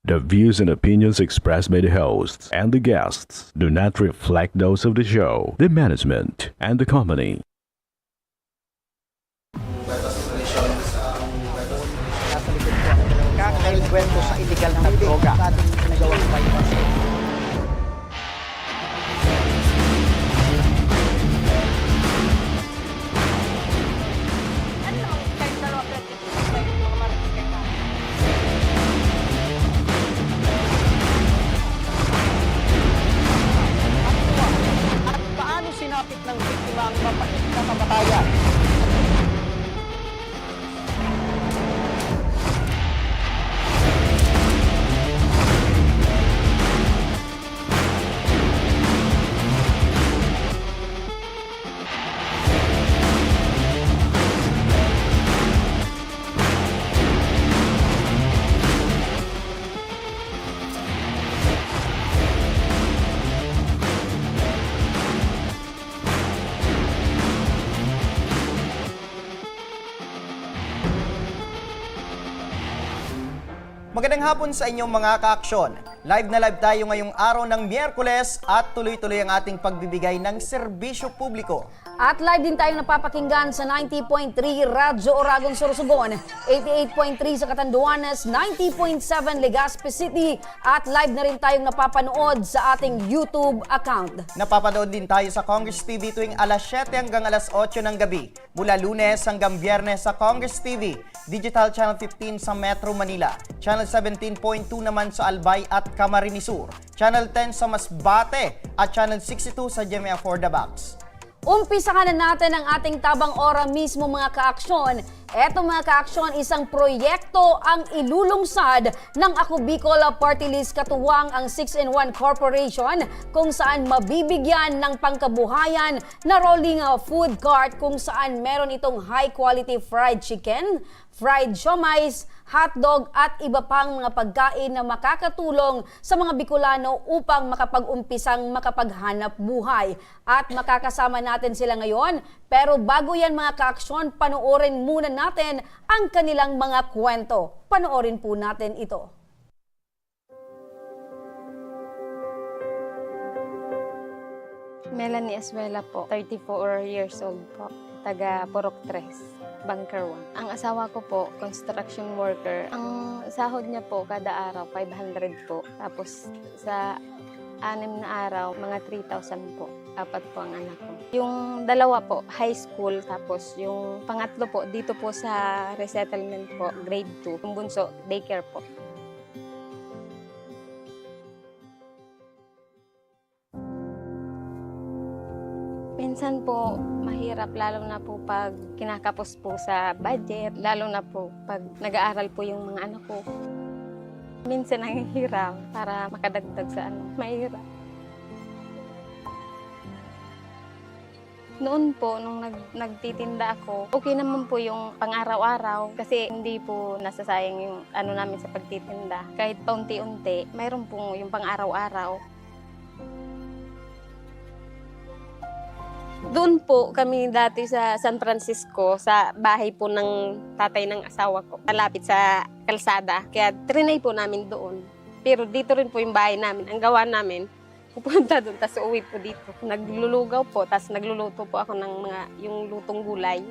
The views and opinions expressed by the hosts and the guests do not reflect those of the show, the management, and the company. Kakakwento sa illegal na droga sa ating ginagawang bypass. At paano sinapit ng biktima ang mapait na kamatayan? Magandang hapon sa inyong mga ka-aksyon. Live na live tayo ngayong araw ng Miyerkules at tuloy-tuloy ang ating pagbibigay ng serbisyo publiko. At live din tayong napapakinggan sa 90.3 Radyo Oragon, Sorsogon, 88.3 sa Catanduanes, 90.7 Legazpi City, at live na rin tayong napapanood sa ating YouTube account. Napapanood din tayo sa Congress TV tuwing alas 7 hanggang alas 8 ng gabi. Mula Lunes hanggang Biyernes sa Congress TV, Digital Channel 15 sa Metro Manila, Channel 17.2 naman sa Albay at Camarines Sur, Channel 10 sa Masbate at Channel 62 sa GMA For the Box. Umpisahan na natin ang ating tabang ora mismo mga ka-aksyon. Eto mga ka-aksyon, isang proyekto ang ilulungsad ng Ako Bicol Party List katuwang ang 6-in-1 Corporation kung saan mabibigyan ng pangkabuhayan na rolling food cart kung saan meron itong high quality fried chicken, fried siomais, hotdog at iba pang mga pagkain na makakatulong sa mga Bicolano upang makapag-umpisang makapaghanap buhay. At makakasama natin sila ngayon. Pero bago yan mga ka-aksyon, panoorin muna natin ang kanilang mga kwento. Panoorin po natin ito. Melanie Eswela po, 34 years old po, taga Purok 3. Bunker 1. Ang asawa ko po, construction worker. Ang sahod niya po kada araw, 500 po. Tapos sa 6 na araw, mga 3,000 po. 4 po ang anak ko. Yung dalawa po, high school. Tapos yung pangatlo po, dito po sa resettlement po, grade 2. Yung bunso, daycare po. Minsan po, mahirap lalo na po pag kinakapos po sa budget, lalo na po pag nag-aaral po yung mga anak ko. Minsan nanghihirap para makadagdag sa mahirap. Noon po, nung nagtitinda ako, okay naman po yung pang-araw-araw kasi hindi po nasasayang yung namin sa pagtitinda. Kahit paunti-unti, mayroon po yung pang-araw-araw. Doon po kami dati sa San Francisco, sa bahay po ng tatay ng asawa ko. Malapit sa kalsada, kaya trinay po namin doon. Pero dito rin po yung bahay namin. Ang gawa namin, pupunta doon, tapos uwi po dito. Naglulugaw po, tapos nagluluto po ako ng yung lutong gulay.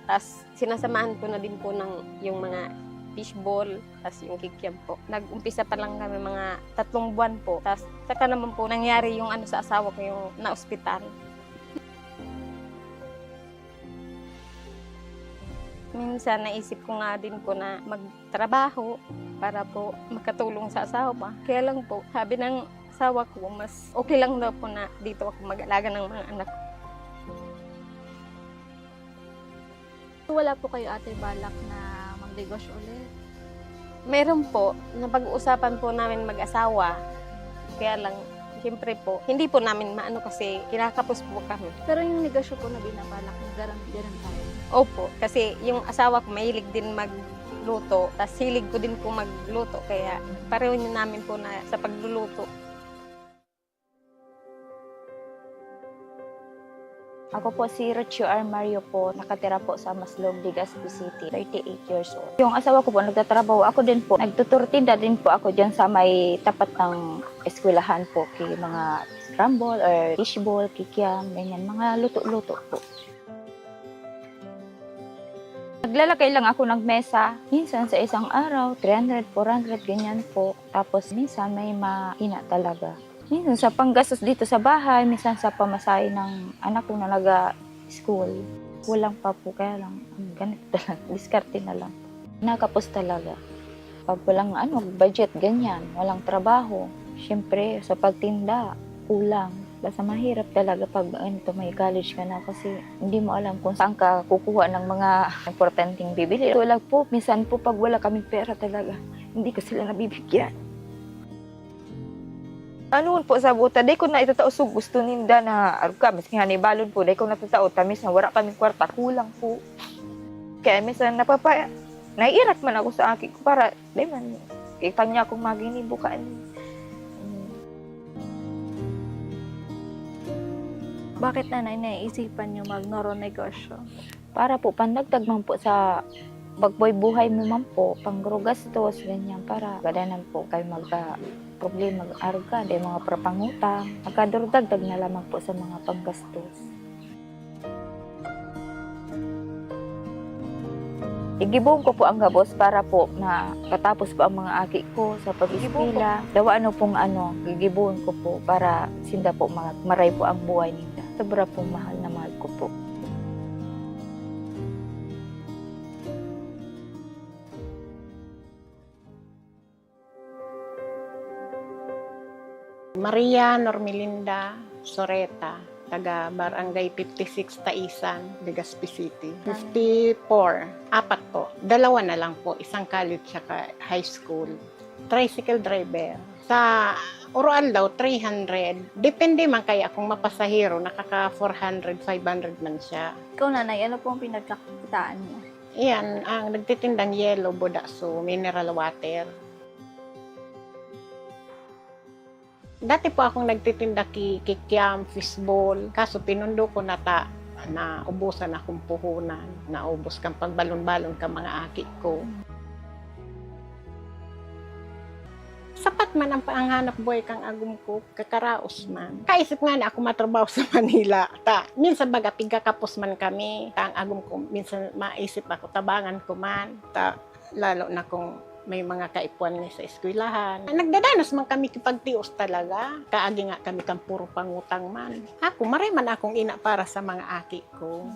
Tapos sinasamahan ko na din po ng yung mga fishball, tapos yung kikiam po. Nag-umpisa pa lang kami mga 3 buwan po. Tapos saka naman po nangyari yung sa asawa ko, yung na-ospital. Minsan naisip ko nga din po na magtrabaho para po makatulong sa asawa. Kaya lang po, sabi ng asawa ko, mas okay lang daw po na dito ako mag-alaga ng mga anak ko. Wala po kayo ate balak na magnegosyo ulit? Meron po, napag-uusapan po namin mag-asawa. Kaya lang, siyempre po, hindi po namin maano kasi kinakapos po kami. Pero yung negosyo po na binabalak, ganun tayo. Opo, kasi yung asawa ko mahilig din magluto, tapos hilig ko din po magluto, kaya pareho niyo namin po na sa pagluluto. Ako po si Rocio Armario po, nakatira po sa Maslog, Legazpi City, 38 years old. Yung asawa ko po nagtatrabaho, ako din po, nagtuturtinda din po ako dyan sa may tapat ng eskwelahan po, kay mga scramble or fishball, kikiam, ganyan, mga luto-luto po. Naglalakay lang ako ng mesa, minsan sa isang araw, 300, 400, ganyan po. Tapos minsan may mahina talaga. Minsan sa panggastos dito sa bahay, minsan sa pamasahe ng anak ko na nag-school. Walang pa po, kaya lang, ganito talaga, diskarte na lang. Nakapos talaga. Pag walang budget, ganyan, walang trabaho. Siyempre, sa pagtinda, kulang. Basta mahirap talaga pag may college ka na kasi hindi mo alam kung saan ka kukuha ng mga importanteng bibili. Wala po, minsan po pag wala kaming pera talaga, hindi ko sila nabibigyan. Ano po sa buta, day ko na itatausog gusto ninda na arugka, miski nga ni balon po, day ko natatao, tamis na wala kaming kwarta, kulang po. Kaya minsan naiirat man ako sa akin ko para, day man, kita niya akong maginibukaan. Bakit nanay naiisipan niyo magnoro-negosyo? Para po, pandagdag man po sa pagbuhay mo man po, panggrogastos, ganyan, para gadanan po kayo problema mag-arga, day mga prapangutang, magkadurugdagdag na lamang po sa mga panggastos. Igibong ko po ang gabos para po na katapos po ang mga aki ko sa pag-eskwela. Dawa gigibon ko po para sinda po maray po ang buhay nila. Sobra po mahal na mahal ko po. Maria Normelinda Soreta, taga Barangay 56 Taisan, Legazpi City. 54, apat po. Dalawa na lang po, isang college saka high school. Tricycle driver. Sa oral daw, 300. Depende man kaya kung mapasahero, nakaka 400, 500 man siya. Ikaw nanay, ano po ang pinagkakitaan mo? Iyan, ang nagtitindang yellow, bodaso, mineral water. Dati po akong nagtitinda kikiam, fishball. Kaso pinundo ko na ubusan akong puhunan. Naubos kang pagbalon-balon ka mga aki ko. Sapat man ang panghanap buhay kang agum ko, kakaraos man. Kaisip nga na ako matrabaho sa Manila. Minsan baga pigkakapos man kami. Ang agum ko, minsan maisip ako, tabangan ko man. Lalo na kung may mga kaipuan niya sa eskwelahan. Nagdadanas man kami kipagtios talaga. Kaagi nga kami kang puro pangutang man. Ako, maray man akong ina para sa mga aki ko.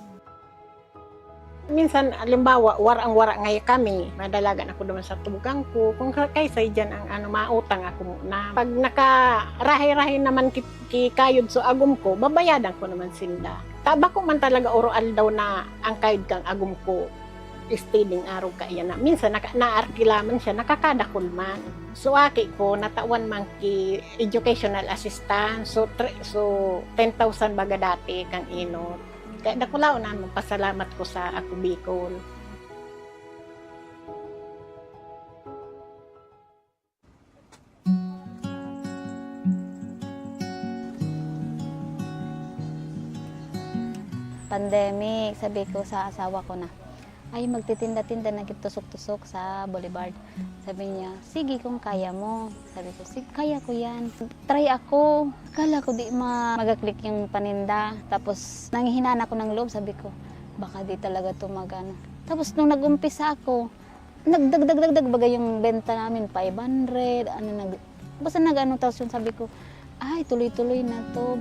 Minsan, alimbawa, warang-wara ngayon kami. Madalagan ako naman sa tugang ko. Kung kaysa dyan ang mautang ako muna. Pag nakarahi-rahi naman kayod so agum ko, babayadan ko naman sinda. Taba ko man talaga oral daw na ang kayod kang agum ko. Stealing araw ka yan na. Minsan naarkilaman siya, nakakadakol man. So aki ko, natawan man ki educational assistant. So 10,000 baga dati kang inot. Kaya dakulaw na pasalamat ko sa ako Bicol. Pandemic, sabi ko sa asawa ko na, ay magtitinda-tinda na tusok-tusok sa Boulevard. Sabi niya, sige kung kaya mo. Sabi ko, sige, kaya ko yan. Try ako. Kala ko di magaklik yung paninda. Tapos nanghihinaan ako ng loob. Sabi ko, baka di talaga ito magano. Tapos nung nag-umpisa ako, nagdagdag bagay yung benta namin, 500, basta nag-ano, tapos yung sabi ko, ay tuloy-tuloy na to.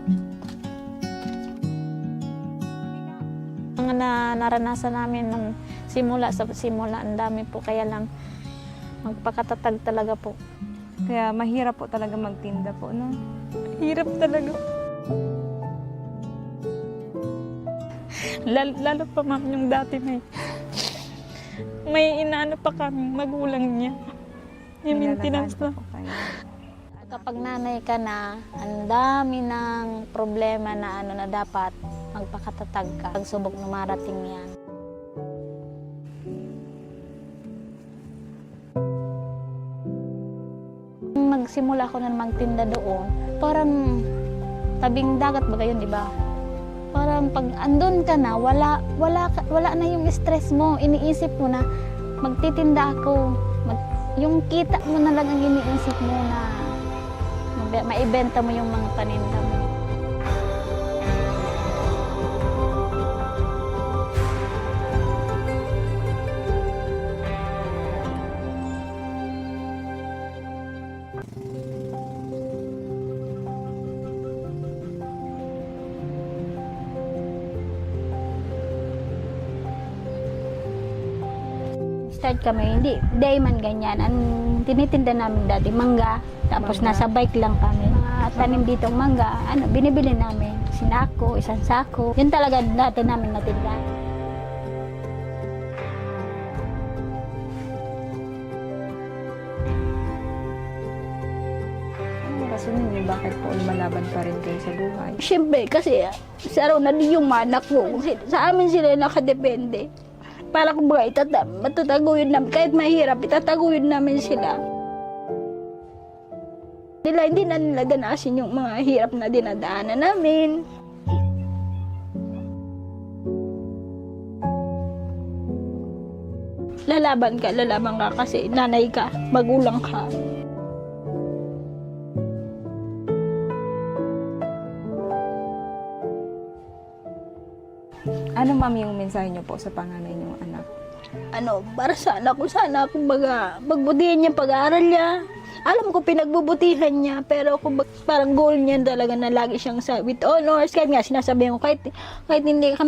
Ang naranasan namin nung simula, ang dami po, kaya lang magpakatatag talaga po. Kaya mahirap po talaga magtinda po, no? Hirap talaga. Lalo pa ma'am yung dati may inaano pa kami, magulang niya. Yung maintenance na. Kapag nanay ka na, ang dami ng problema na dapat magpakatatag ka. Pagsubok na marating yan. Magsimula ako na magtinda doon, parang tabing dagat ba yun, di ba? Parang pag andun ka na, wala na yung stress mo. Iniisip mo na, magtitinda ako. Yung kita mo na lang ang iniisip mo na maibenta mo yung mga paninda mo. Start kami, hindi man ganyan. Ang tinitinda namin dati, mangga. Tapos nasa bike lang kami. Mga tanim ditong mangga, binibili namin. Sinako, isang sako. Yun talaga dati namin natinda. Ano rason ninyo bakit po lumalaban pa rin kayo sa buhay? Siyempre, kasi sa araw na di yung manak ko. Sa amin sila nakadepende. Para kung mga matataguyod namin, kahit mahirap, itataguyod namin sila. Hindi na nila danasin yung mga hirap na dinadaanan namin. Lalaban ka kasi nanay ka, magulang ka. Ano ma'am yung mensahe niyo po sa panganay niyong anak? Para sa anak ko, sana magbutihan niya pag-aaral niya. Alam ko pinagbubutihan niya, pero parang goal niya talaga na lagi siyang with honors. Kahit nga sinasabi ko, kahit hindi ka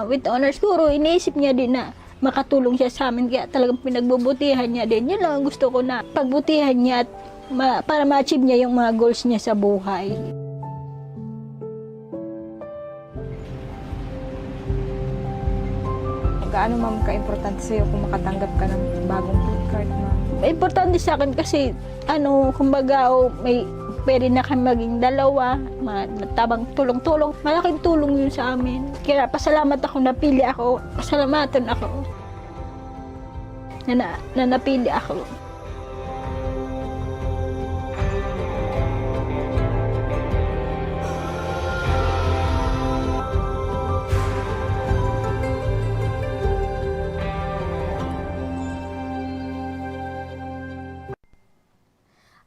with honors, siguro iniisip niya din na makatulong siya sa amin. Kaya talagang pinagbubutihan niya din. Yun lang ang gusto ko na pagbutihan niya at para ma-achieve niya yung mga goals niya sa buhay. Gaano ma'am ka-importante sa'yo kung makatanggap ka ng bagong food cart, ma'am? Importante sa akin kasi kumbaga pwede na kami maging dalawa, tabang tulong-tulong. Malaking tulong yun sa amin. Kaya pasalamat ako, napili ako. Pasalamatan ako na napili ako.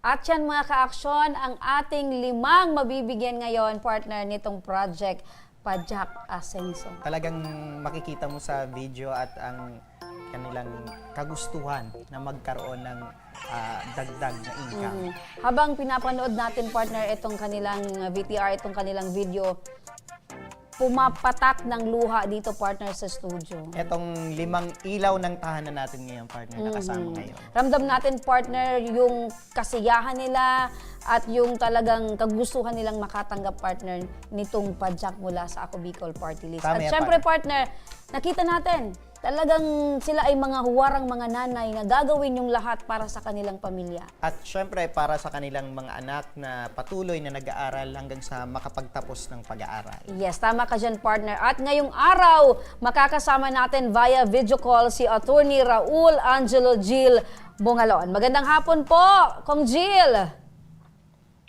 At yan mga ka-aksyon, ang ating 5 mabibigyan ngayon, partner nitong project, Pajak Asenso. Talagang makikita mo sa video at ang kanilang kagustuhan na magkaroon ng dagdag na income. Habang pinapanood natin, partner, itong kanilang VTR, itong kanilang video, pumapatak ng luha dito, partner, sa studio. Etong 5 ilaw ng tahanan natin ngayon, partner, na kasama ngayon. Ramdam natin, partner, yung kasiyahan nila at yung talagang kagustuhan nilang makatanggap, partner, nitong Pajak mula sa Ako Bicol Party List. Tama At yan, syempre, partner, nakita natin, talagang sila ay mga huwarang mga nanay na gagawin yung lahat para sa kanilang pamilya. At syempre, para sa kanilang mga anak na patuloy na nag-aaral hanggang sa makapagtapos ng pag-aaral. Yes, tama ka dyan, partner. At ngayong araw, makakasama natin via video call si Attorney Raul Angelo Gil Bungalon. Magandang hapon po, Kong Gil.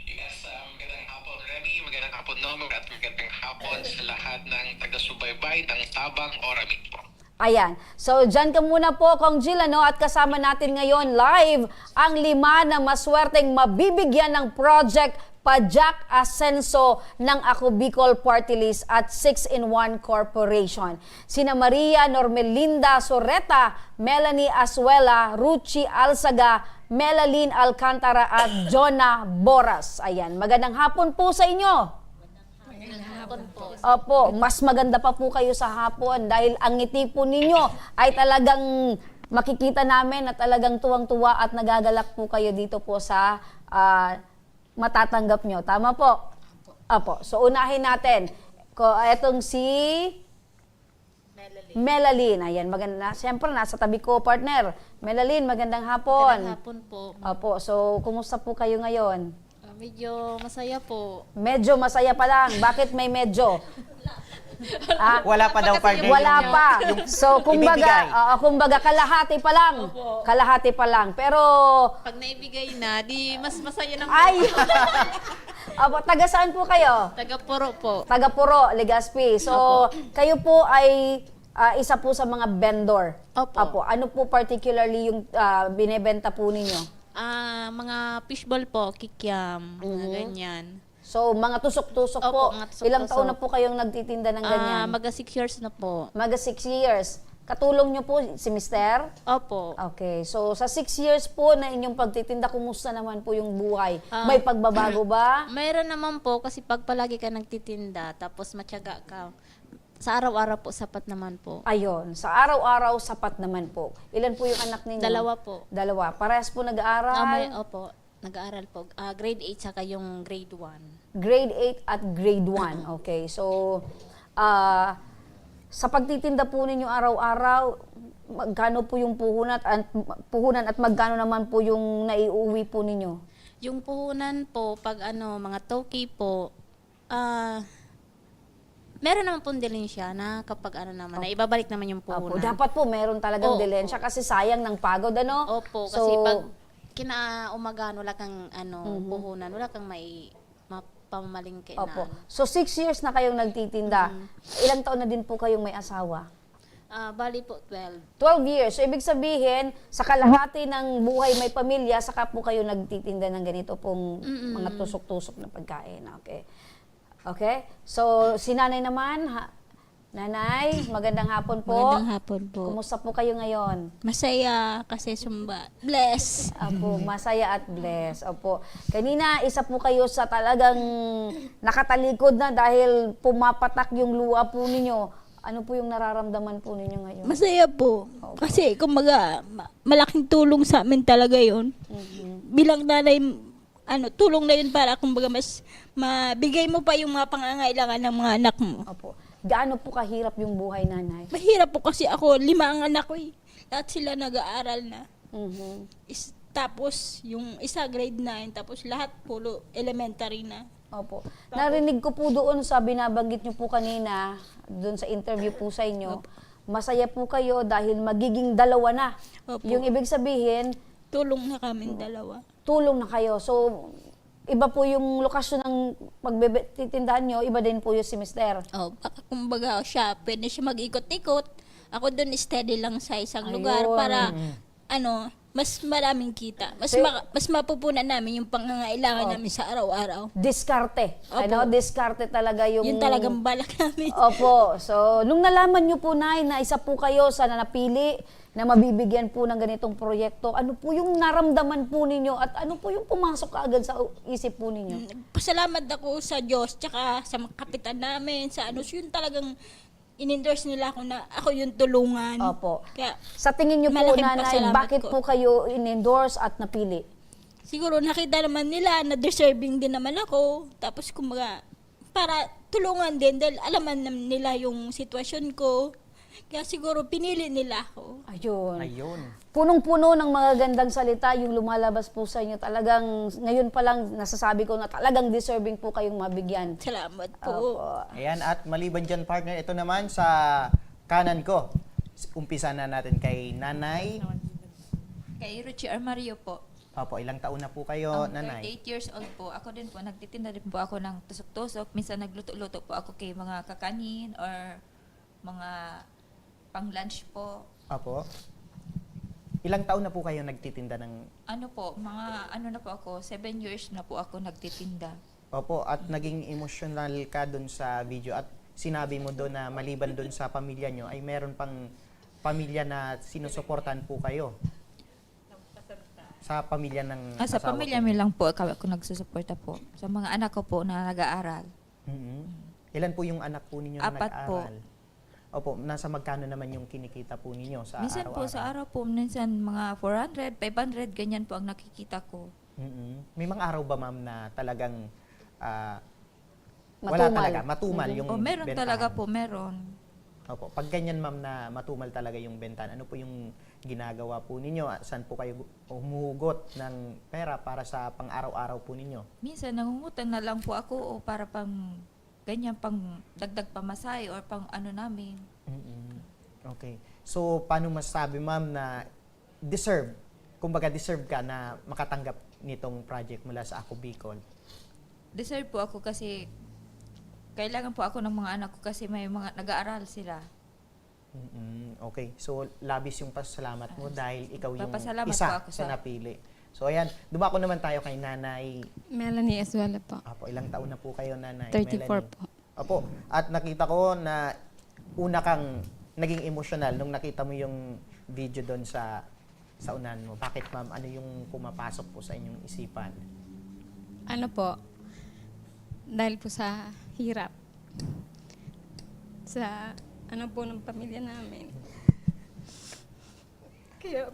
Yes, magandang hapon, Remy. Magandang hapon, Nomer. At magandang hapon sa lahat ng taga-subaybay ng Tabang Oramit po. Ayan. So, dyan ka muna po, Kong Gil, at kasama natin ngayon live ang 5 na maswerteng mabibigyan ng project Pajak Asenso ng Ako Bicol Party List at 6-in-1 Corporation. Sina Maria Normelinda Soreta, Melanie Asuela, Ruchi Alsaga, Melaline Alcantara at Jonah Boras. Ayan. Magandang hapon po sa inyo. Opo, mas maganda pa po kayo sa hapon dahil ang ngiti po ninyo ay talagang makikita namin na talagang tuwang-tuwa at nagagalak po kayo dito po sa matatanggap nyo. Tama po? Opo. So, unahin natin. Etong si Melaline. Ayan, maganda. Siyempre, nasa tabi ko, partner. Melaline, magandang hapon. Magandang hapon po. Opo. So, kumusta po kayo ngayon? Medyo masaya po. Medyo masaya pa lang. Bakit may medyo? Ah, Wala pa daw partner. wala yung- pa. So, ibibigay. kumbaga kalahati pa lang. Kalahati pa lang. Pero, Pag naibigay na, di mas masaya ng ay! Apo, taga saan po kayo? taga-puro po. Taga Puro, Legazpi. So, kayo po ay isa po sa mga vendor. Opo. Apo, ano po particularly yung binebenta po ninyo? Mga fishball po, kikiam, mga ganyan. So, mga tusok-tusok Opo, po. mga tusok-tusok. Ilang taon na po kayong nagtitinda ng ganyan? Maga 6 years na po. Maga 6 years. Katulong nyo po si Mister? Opo. Okay. So, sa 6 years po na inyong pagtitinda, kumusta naman po yung buhay? May pagbabago ba? Mayroon naman po kasi pag palagi ka nagtitinda, tapos matyaga ka, sa araw-araw po, sapat naman po. Ayun. Sa araw-araw, sapat naman po. Ilan po yung anak ninyo? 2 po. 2. Parehas po nag-aaral? Opo, nag-aaral po. Grade 8 saka yung grade 1. Grade 8 at grade 1. Okay. So, sa pagtitinda po ninyo araw-araw, magkano po yung puhunan at magkano naman po yung naiuwi po ninyo? Yung puhunan po, pag mga toki po, meron naman pong dilensya na kapag na ibabalik naman yung Opo, puhunan. dapat po meron talagang Oo, dilensya kasi sayang ng pagod, ano? Opo, So, kasi pag kinaumagaan, wala kang puhunan, wala kang pamamalingke Opo. na. So, 6 years na kayong nagtitinda. Ilang taon na din po kayong may asawa? Bali po, 12. 12 years. So, ibig sabihin, sa kalahati ng buhay may pamilya, saka po kayo nagtitinda ng ganito pong mga tusok-tusok na pagkain. Okay. Okay? So, si nanay naman, nanay, magandang hapon po. Magandang hapon po. Kumusta po kayo ngayon? Masaya kasi sumba. Bless. Opo, masaya at blessed. Opo. Kanina, isa po kayo sa talagang nakatalikod na dahil pumapatak yung luha po ninyo. Ano po yung nararamdaman po ninyo ngayon? Masaya po. Kasi kumbaga, malaking tulong sa amin talaga yon. Bilang nanay, tulong na yun para kumbaga mas mabigay mo pa yung mga pangangailangan ng mga anak mo. Opo. Gaano po kahirap yung buhay, nanay? Mahirap po kasi ako, 5 ang anak ko eh. Lahat sila nag-aaral na. Tapos yung isa grade 9, tapos lahat puro elementary na. Opo. Narinig ko po doon sa binabanggit niyo po kanina, doon sa interview po sa inyo, masaya po kayo dahil magiging 2 na. Opo. Yung ibig sabihin, Tulong na kami 2. tulong na kayo. So, iba po yung lokasyon ng pagtitindahan nyo, iba din po yung si Mister. Baka kumbaga siya, pwede siya mag-ikot-ikot. Ako doon steady lang sa isang lugar Ayun. para mas maraming kita. Mas mapupunan namin yung pangangailangan namin sa araw-araw. Diskarte. Opo. Diskarte talaga yung... Yun talagang balak namin. Opo. So, nung nalaman nyo po, Nay, na isa po kayo sa napili na mabibigyan po ng ganitong proyekto, ano po yung naramdaman po ninyo at ano po yung pumasok kaagad sa isip po ninyo? Pasalamat ako sa Diyos tsaka sa mga kapitan namin, sa yun talagang in-endorse nila ako na ako yung tulungan. Opo. Kaya Sa tingin nyo po, malaking Nanay, pasalamat bakit ko. po kayo in-endorse at napili? siguro nakita naman nila na deserving din naman ako. Tapos kumbaga, para tulungan din dahil alaman naman nila yung sitwasyon ko. Kaya siguro pinili nila ako. Ayun. Punong-puno ng mga gandang salita yung lumalabas po sa inyo. Talagang, ngayon pa lang nasasabi ko na talagang deserving po kayong mabigyan. Salamat po. Opo. Ayan, at maliban dyan, partner, ito naman sa kanan ko. Umpisa na natin kay Nanay. Kay Ruchi Armario po. Opo, ilang taon na po kayo, Nanay? 38 years old po. Ako din po, nagtitinda din po ako ng tusok-tusok. Minsan nagluto-luto po ako kay mga kakanin or mga pang-lunch po. Opo. Ilang taon na po kayo nagtitinda ng... Na po ako, 7 years na po ako nagtitinda. Opo, at naging emotional ka dun sa video at sinabi mo doon na maliban doon sa pamilya nyo ay meron pang pamilya na sinusuportan po kayo. Sa pamilya ng Sa asawa pamilya ko. mo lang po, ako nagsusuporta po. Sa mga anak ko po na nag-aaral. Ilan po yung anak po ninyo na 4 po. nag-aaral? Opo, nasa magkano naman yung kinikita po ninyo sa Minsan po araw-araw? sa araw po, minsan mga 400, 500, ganyan po ang nakikita ko. May mga araw ba, ma'am, na talagang wala Matumal. talaga, matumal yung Meron bentahan? talaga po, meron. Opo, pag ganyan, ma'am, na matumal talaga yung bentahan, ano po yung ginagawa po ninyo? Saan po kayo humuhugot ng pera para sa pang-araw-araw po ninyo? Minsan nangungutang na lang po ako o para pang ganyan pang dagdag pamasahe or pang ano namin. Okay. So, paano masasabi, ma'am, na kumbaga deserve ka na makatanggap nitong project mula sa Ako Bicol? Deserve po ako kasi kailangan po ako ng mga anak ko kasi may mga nag-aaral sila. Okay. So, labis yung pasalamat mo dahil ikaw yung Papasalamat isa po ako sa napili. So, ayan. Dumako naman tayo kay Nanay. Melanie Eswala po. Apo, ilang taon na po kayo, Nanay? 34 Melanie? po. Apo. At nakita ko na una kang naging emotional nung nakita mo yung video doon sa unahan mo. Bakit, ma'am? Ano yung pumapasok po sa inyong isipan? Ano po, dahil po sa hirap. Sa ano po ng pamilya namin. Kaya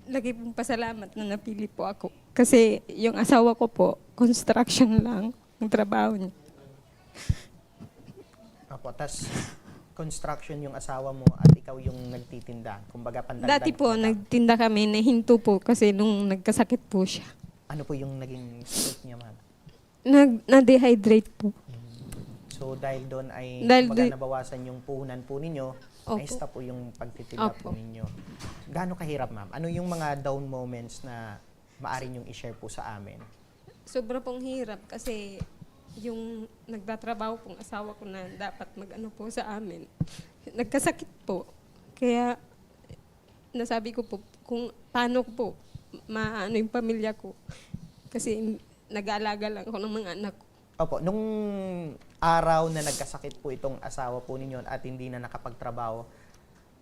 lagi pong pasalamat na napili po ako. Kasi yung asawa ko po, construction lang ang trabaho niya. Apo, tas construction yung asawa mo at ikaw yung nagtitinda. Kumbaga, pandagdag. Dati po, nagtinda kami, nahinto po kasi nung nagkasakit po siya. Ano po yung naging sakit niya, ma'am? Na-dehydrate po. So, dahil doon ay Dahil kumbaga, doon- nabawasan yung puhunan po ninyo, Opo. ay stop po yung pagtitinda po Opo. ninyo. Gaano kahirap, ma'am? Ano yung mga down moments na maaari nyong i-share po sa amin? Sobra pong hirap kasi yung nagtatrabaho pong asawa ko na dapat mag-ano po sa amin, nagkasakit po. Kaya nasabi ko po kung paano ko po maano yung pamilya ko. Kasi nag-aalaga lang ako ng mga anak ko. Opo, nung araw na nagkasakit po itong asawa po ninyo at hindi na nakapagtrabaho,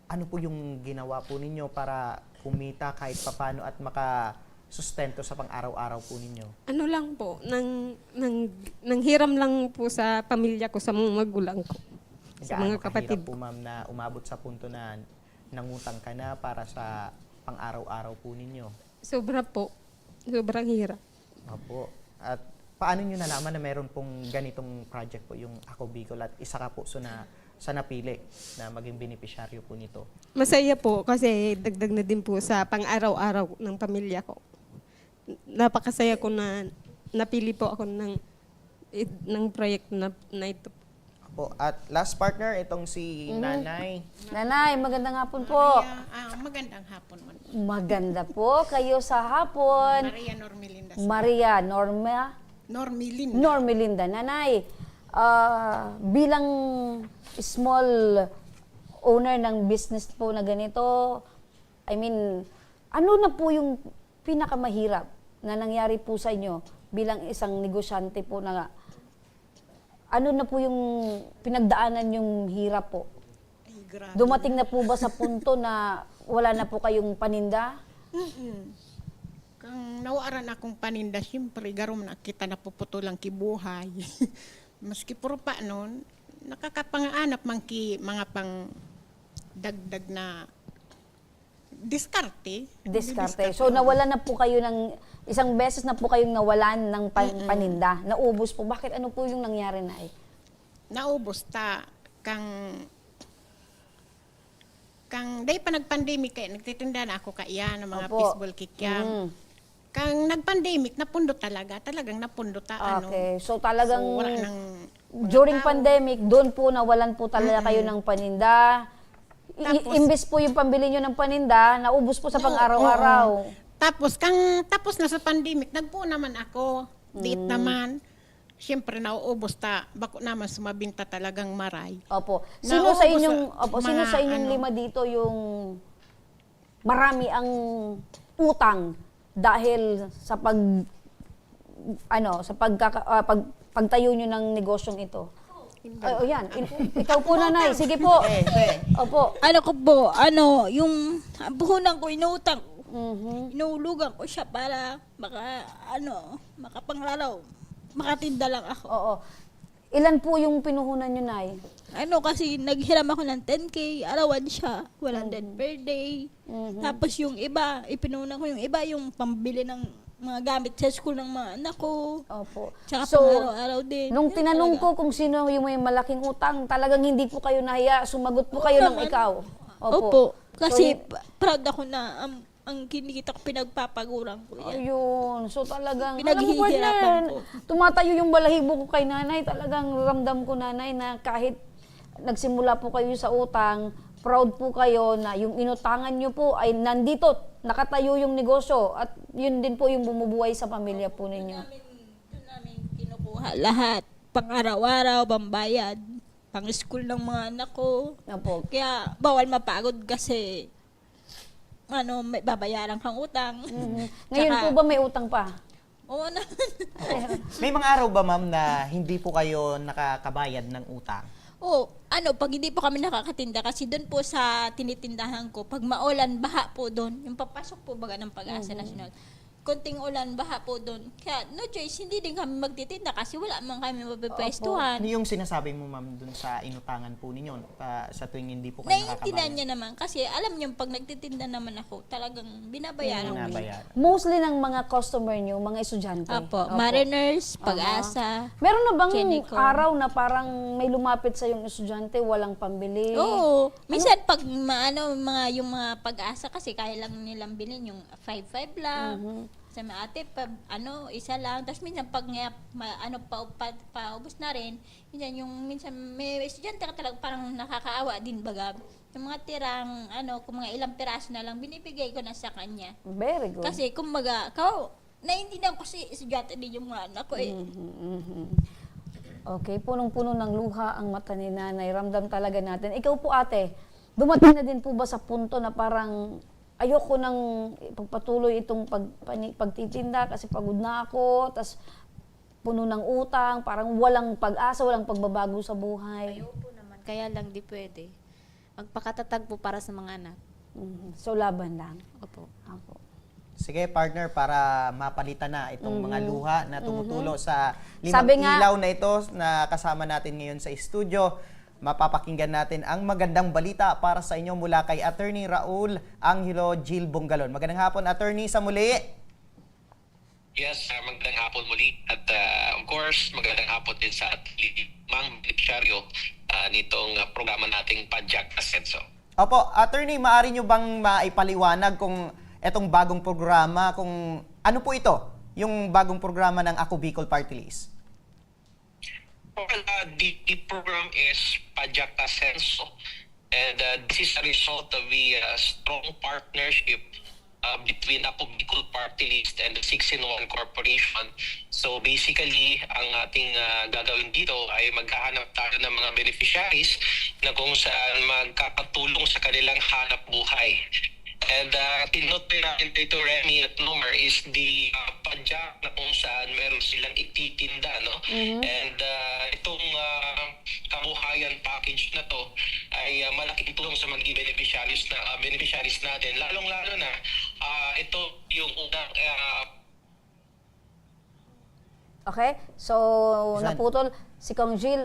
ano po yung ginawa po ninyo para kumita kahit papano at makasustento sa pang-araw-araw po ninyo? Ano lang po, nang hiram lang po sa pamilya ko, sa mga magulang ko, sa Gaano mga kapatid kahirap po, ma'am, na umabot sa punto na nangutang ka na para sa pang-araw-araw po ninyo? Sobra po, sobrang hirap. Opo. At paano nyo nalaman na meron pong ganitong project po, yung Ako Bicol, at isa ka po sa napili na maging beneficiaryo po nito? Masaya po kasi dagdag na din po sa pang-araw-araw ng pamilya ko. Napakasaya ko na napili po ako ng proyekto na ito. Opo. At last partner, itong si Nanay. Nanay, magandang hapon po. Magandang hapon man. Maganda po kayo sa hapon. Maria Normelinda. Maria Normelinda. Nanay, bilang small owner ng business po na ganito, I mean, ano na po yung pinakamahirap na nangyari po sa inyo bilang isang negosyante po na ano na po yung pinagdaanan yung hirap po? Ay, grabe. Dumating na po ba sa punto na wala na po kayong paninda? Kang nawaran akong paninda, siyempre, garom na kita napuputulang kibuhay. Maski puro pa noon, nakakapangaanap man ki mga pang dagdag na diskarte. So nawala na po kayo ng isang beses na po kayong nawalan ng paninda. Naubos po. Bakit ano po yung nangyari na Naubos ta kang day pa nag-pandemic kay nagtitinda na ako kaya ng mga Opo. fishball kikyam. Kang nag-pandemic napundo talagang napundo ta Okay. So talagang So, wala nang during pandemic, doon po nawalan po talaga kayo ng paninda. Imbes po yung pambili nyo ng paninda, naubos po sa pang-araw-araw. Tapos na sa pandemic, nagpo naman ako. Diit naman. Siyempre nauubos ta. Bako naman sumabinta talagang maray. Opo. Sino sa Mga inyong lima dito yung marami ang utang dahil sa pagtayo nyo ng negosyong ito? Yan. Ikaw po, Nanay. Sige po. Opo. Ano ko po, yung puhunan ko inutang. Inuulugan ko siya para makapanglalaw. Makatinda lang ako. Oo. Ilan po yung pinuhunan nyo, Nay? Kasi naghiram ako ng 10K, arawan siya, 100 per day. Tapos yung iba, ipinunan ko yung iba, yung pambili ng mga gamit sa school ng mga anak ko. Opo. Tsaka So, pang-araw-araw din. Nung tinanong ko kung sino yung may malaking utang, talagang hindi po kayo nahiya, sumagot po kayo ng ikaw. Opo. Kasi proud ako na ang kinikita ko, pinagpapaguran ko yan. Ayun. So talagang, Pinaghihirapan alam mo, ko. partner, tumatayo yung balahibo ko kay nanay. Talagang ramdam ko, nanay, na kahit nagsimula po kayo sa utang, proud po kayo na yung inutangan nyo po ay nandito, nakatayo yung negosyo at yun din po yung bumubuhay sa pamilya po ninyo. Doon namin kinukuha lahat. Pang-araw-araw, pambayad, pang-school ng mga anak ko. Opo. Kaya bawal mapagod kasi may babayaran kang utang. Ngayon po ba may utang pa? Oo naman. May mga araw ba, ma'am, na hindi po kayo nakakabayad ng utang? Pag hindi po kami nakakatinda, kasi doon po sa tinitindahan ko, pag maulan, baha po doon. Yung papasok po baga ng Pag-asa National. Konting ulan, baha po doon. Kaya no choice, hindi din kami magtitinda kasi wala man kami mapapwestuhan. Ano yung sinasabi mo, ma'am, dun sa inutangan po ninyo sa tuwing hindi po kayo Naiintindihan nakakabayad? niya naman kasi alam niyo pag nagtitinda naman ako, talagang binabayaran ko. Binabayaran. Mostly ng mga customer nyo, mga estudyante. Opo, Mariners, Pag-asa. Meron na bang Chenicom. araw na parang may lumapit sa yung estudyante, walang pambili? Oo. Minsan pag yung mga Pag-asa kasi kaya lang nilang bilhin yung 5-5 lang. Sa mga ate, isa lang. Tapos minsan pag paubos na rin, minsan may estudyante ka talaga parang nakakaawa din baga. Yung mga tirang, kung mga ilang piraso na lang, binibigay ko na sa kanya. Very good. Kasi kumbaga, naiintindihan ko si estudyante din yung mga anak ko eh. Okay, punong-puno ng luha ang mata ni nanay. Ramdam talaga natin. Ikaw po, ate, dumating na din po ba sa punto na parang ayoko nang pagpatuloy itong pagtitinda kasi pagod na ako, tas puno ng utang, parang walang pag-asa, walang pagbabago sa buhay. Ayoko naman, kaya lang di pwede. Magpakatatag po para sa mga anak. So, laban lang. Opo. Sige, partner, para mapalitan na itong mga luha na tumutulo sa Sabi limang nga- ilaw na ito na kasama natin ngayon sa studio. Mapapakinggan natin ang magandang balita para sa inyo mula kay Attorney Raul Angelo Gil Bongalon. Magandang hapon, Attorney, sa muli. Yes, magandang hapon muli. At of course, magandang hapon din sa Mang beneficiaryo nitong programa nating Pajak Asenso. Opo, Attorney, maaari nyo bang maipaliwanag kung etong bagong programa, kung ano po ito, yung bagong programa ng Ako Bicol Party List? Well, the program is Pajak Asenso, and this is a result of a strong partnership between Ako Bicol Party List and the 6-in-1 Corporation. So basically, ang ating gagawin dito ay maghahanap tayo ng mga beneficiaries na kung saan magkakatulong sa kanilang hanap buhay. And tinote natin dito, Remy at Nomer, is the Pajak na kung saan meron silang ititinda, no? And itong kabuhayan package na to ay malaking tulong sa mga beneficiaries natin. Lalong-lalo na ito yung unang Okay? So, Saan? naputol si Kong Gil.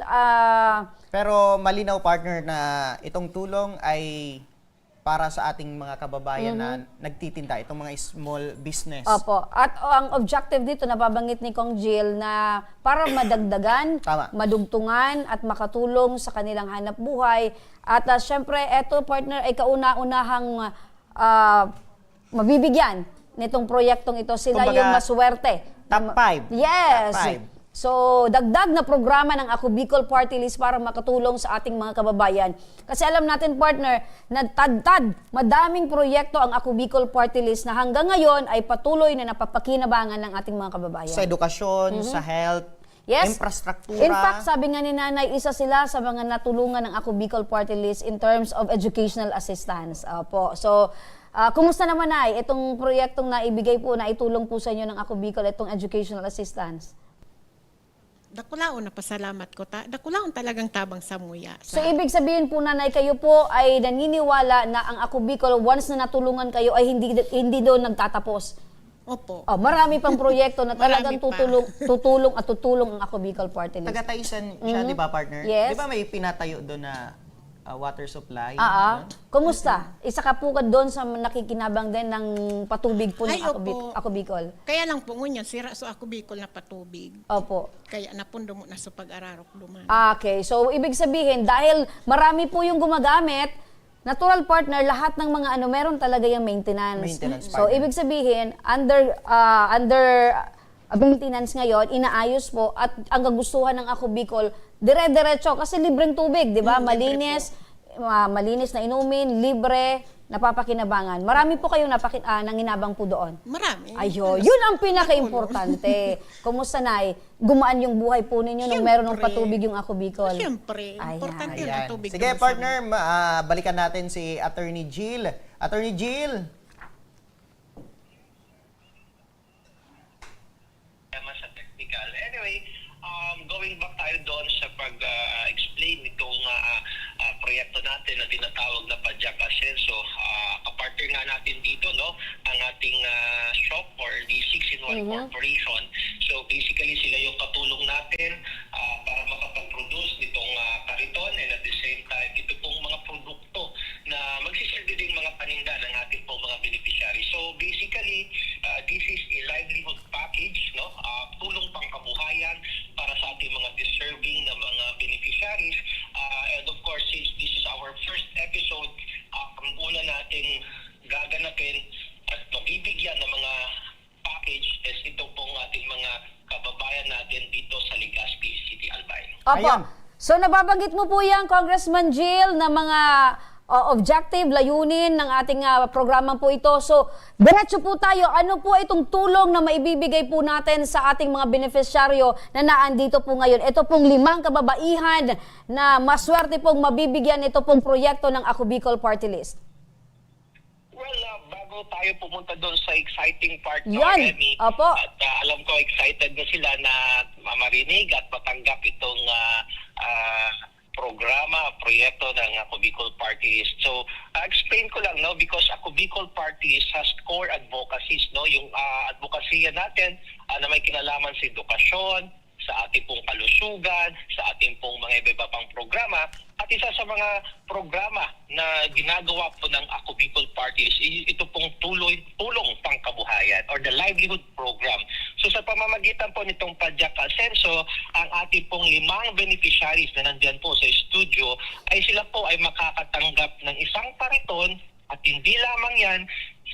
Pero malinaw, partner, na itong tulong ay para sa ating mga kababayan na nagtitinda, itong mga small business. Opo. At ang objective dito, nababanggit ni Kong Jill, na para madagdagan, Tama. madugtungan, at makatulong sa kanilang hanap buhay. At syempre, eto, partner, ay kauna-unahang mabibigyan nitong proyektong ito. Sila Kumbaga, yung maswerte. Top 5. Yes. Top 5. So, dagdag na programa ng Ako Bicol Party List para makatulong sa ating mga kababayan. Kasi alam natin, partner, na tad-tad, madaming proyekto ang Ako Bicol Party List na hanggang ngayon ay patuloy na napapakinabangan ng ating mga kababayan. Sa edukasyon, sa health, Yes. infrastruktura. In fact, sabi nga ni Nanay, isa sila sa mga natulungan ng Ako Bicol Party List in terms of educational assistance. Opo. So, kumusta naman ay itong proyektong naibigay po, na itulong po sa inyo ng Ako Bicol, itong educational assistance? Dakulaon na pasalamat ko. Dakulaon talagang tabang sa muya. So, ibig sabihin po, Nanay, kayo po ay naniniwala na ang Ako Bicol, once na natulungan kayo, ay hindi doon nagtatapos. Opo. Marami pang proyekto na talagang Marami pa. tutulong ang Ako Bicol Party List. Taga-Taisan siya, di ba, partner? Yes. Di ba may pinatayo doon na water supply? Kumusta? Isa ka po ka doon sa nakikinabang din ng patubig po ng Ay, opo. Ako Bicol. Kaya lang po ngunyan, sira so ako Bicol na patubig. Opo. Kaya napundo mo na sa pag-ararok duman. Okay, so ibig sabihin, dahil marami po yung gumagamit, natural partner, lahat ng mga ano, meron talaga yung maintenance. So, partner. ibig sabihin, under maintenance ngayon, inaayos po at ang kagustuhan ng Ako Bicol, dire-diretso kasi libreng tubig, di ba? Malinis, malinis na inumin, libre, napapakinabangan. Marami po kayong nanginabang po doon. Marami. Ayun, yun ang pinaka-importante. Kumusta na gumaan yung buhay po ninyo nung meron ng patubig yung Ako Bicol? Siyempre, importante ang tubig. Sige, partner, balikan natin si Attorney Jill. Attorney Jill. Sa technical. Anyway, going back tayo doon sa pag-explain itong proyekto natin na tinatawag na Pajak Asenso. Kapartner nga natin dito, no, ang ating shop or the 6-in-1 Corporation. So basically, sila yung katulong natin para makapag-produce nitong kariton, and at the same time, ito pong mga produkto na magsisilbi din mga paninda ng ating pong mga beneficiary. So basically, this is a livelihood package, no, tulong pangkabuhayan para sa ating mga deserving na mga beneficiaries. And of course, since this is our first episode, ang una natin gaganapin at mabibigyan ng mga package is ito pong ating mga kababayan natin dito sa Legazpi City, Albay. Opo. So nababanggit mo po yan, Congressman Jill, na mga objective, layunin ng ating programang po ito. So, diretso po tayo. Ano po itong tulong na maibibigay po natin sa ating mga beneficiaryo na naandito po ngayon? Ito pong 5 kababaihan na maswerte pong mabibigyan ito pong proyekto ng Ako Bicol Party List. Well, bago tayo pumunta doon sa exciting part, Yan. Remy, Opo. at alam ko excited na sila na marinig at matanggap itong proyekto ng Ako Bicol Party List. So, explain ko lang, no, because Ako Bicol Party List has core advocacies, no, yung advokasya natin na may kinalaman sa edukasyon, sa ating pong kalusugan, sa ating pong mga iba pang programa, at isa sa mga programa na ginagawa po ng Ako Bicol Party List, ito pong tulong pangkabuhayan or the livelihood program. So sa pamamagitan po nitong Pajak Asenso, ang ating pong 5 beneficiaries na nandyan po sa studio, ay sila po ay makakatanggap ng isang kariton, at hindi lamang yan,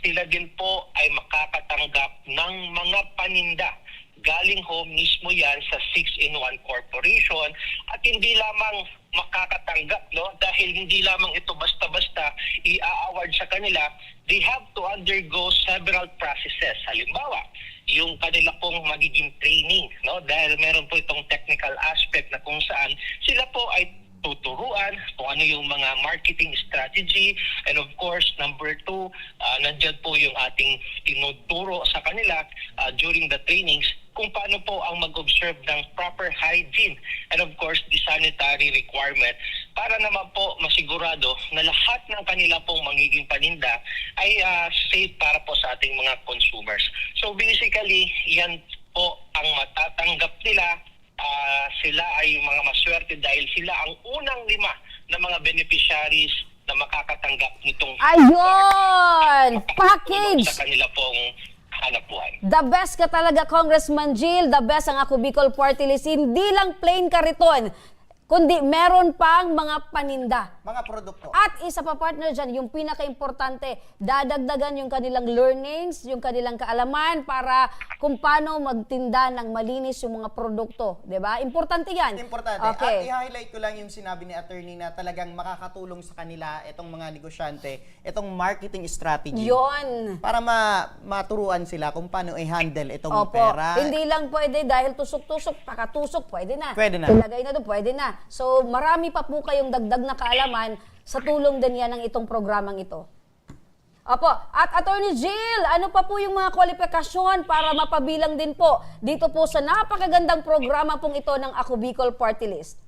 sila din po ay makakatanggap ng mga paninda. Galing ho mismo yan sa 6-in-1 Corporation, at hindi lamang makakatanggap, no, dahil hindi lamang ito basta-basta i-award sa kanila, they have to undergo several processes. Halimbawa, yung kanila pong magiging training, no, dahil meron po itong technical aspect na kung saan sila po ay tuturuan kung ano yung mga marketing strategy, and of course, number 2, nandyan po yung ating tinuturo sa kanila during the trainings kung paano po ang mag-observe ng proper hygiene and of course the sanitary requirement para naman po masigurado na lahat ng kanila pong magiging paninda ay safe para po sa ating mga consumers. So basically, yan po ang matatanggap nila. Sila ay mga maswerte dahil sila ang unang 5 na mga beneficiaries na makakatanggap nitong package sa kanila pong hanap buhay. The best ka talaga, Congressman Jill. The best ang Ako Bicol Party List. Hindi lang plain kariton, kundi meron pang mga paninda. Mga produkto. At isa pa, partner dyan, yung pinaka-importante, dadagdagan yung kanilang learnings, yung kanilang kaalaman para kung paano magtinda ng malinis yung mga produkto. Diba? Importante yan. Importante. Okay. At i-highlight ko lang yung sinabi ni attorney na talagang makakatulong sa kanila itong mga negosyante, itong marketing strategy. Yon. Para maturuan sila kung paano i-handle itong Opo. pera. Hindi lang pwede dahil tusok-tusok, pakatusok, pwede na. Pwede na. Ilagay na doon, pwede na. So, marami pa po kayong dagdag na kaalaman sa tulong din yan ng itong programang ito. Opo. At Attorney Jill, ano pa po yung mga kwalifikasyon para mapabilang din po dito po sa napakagandang programa pong ito ng Ako Bicol Party List?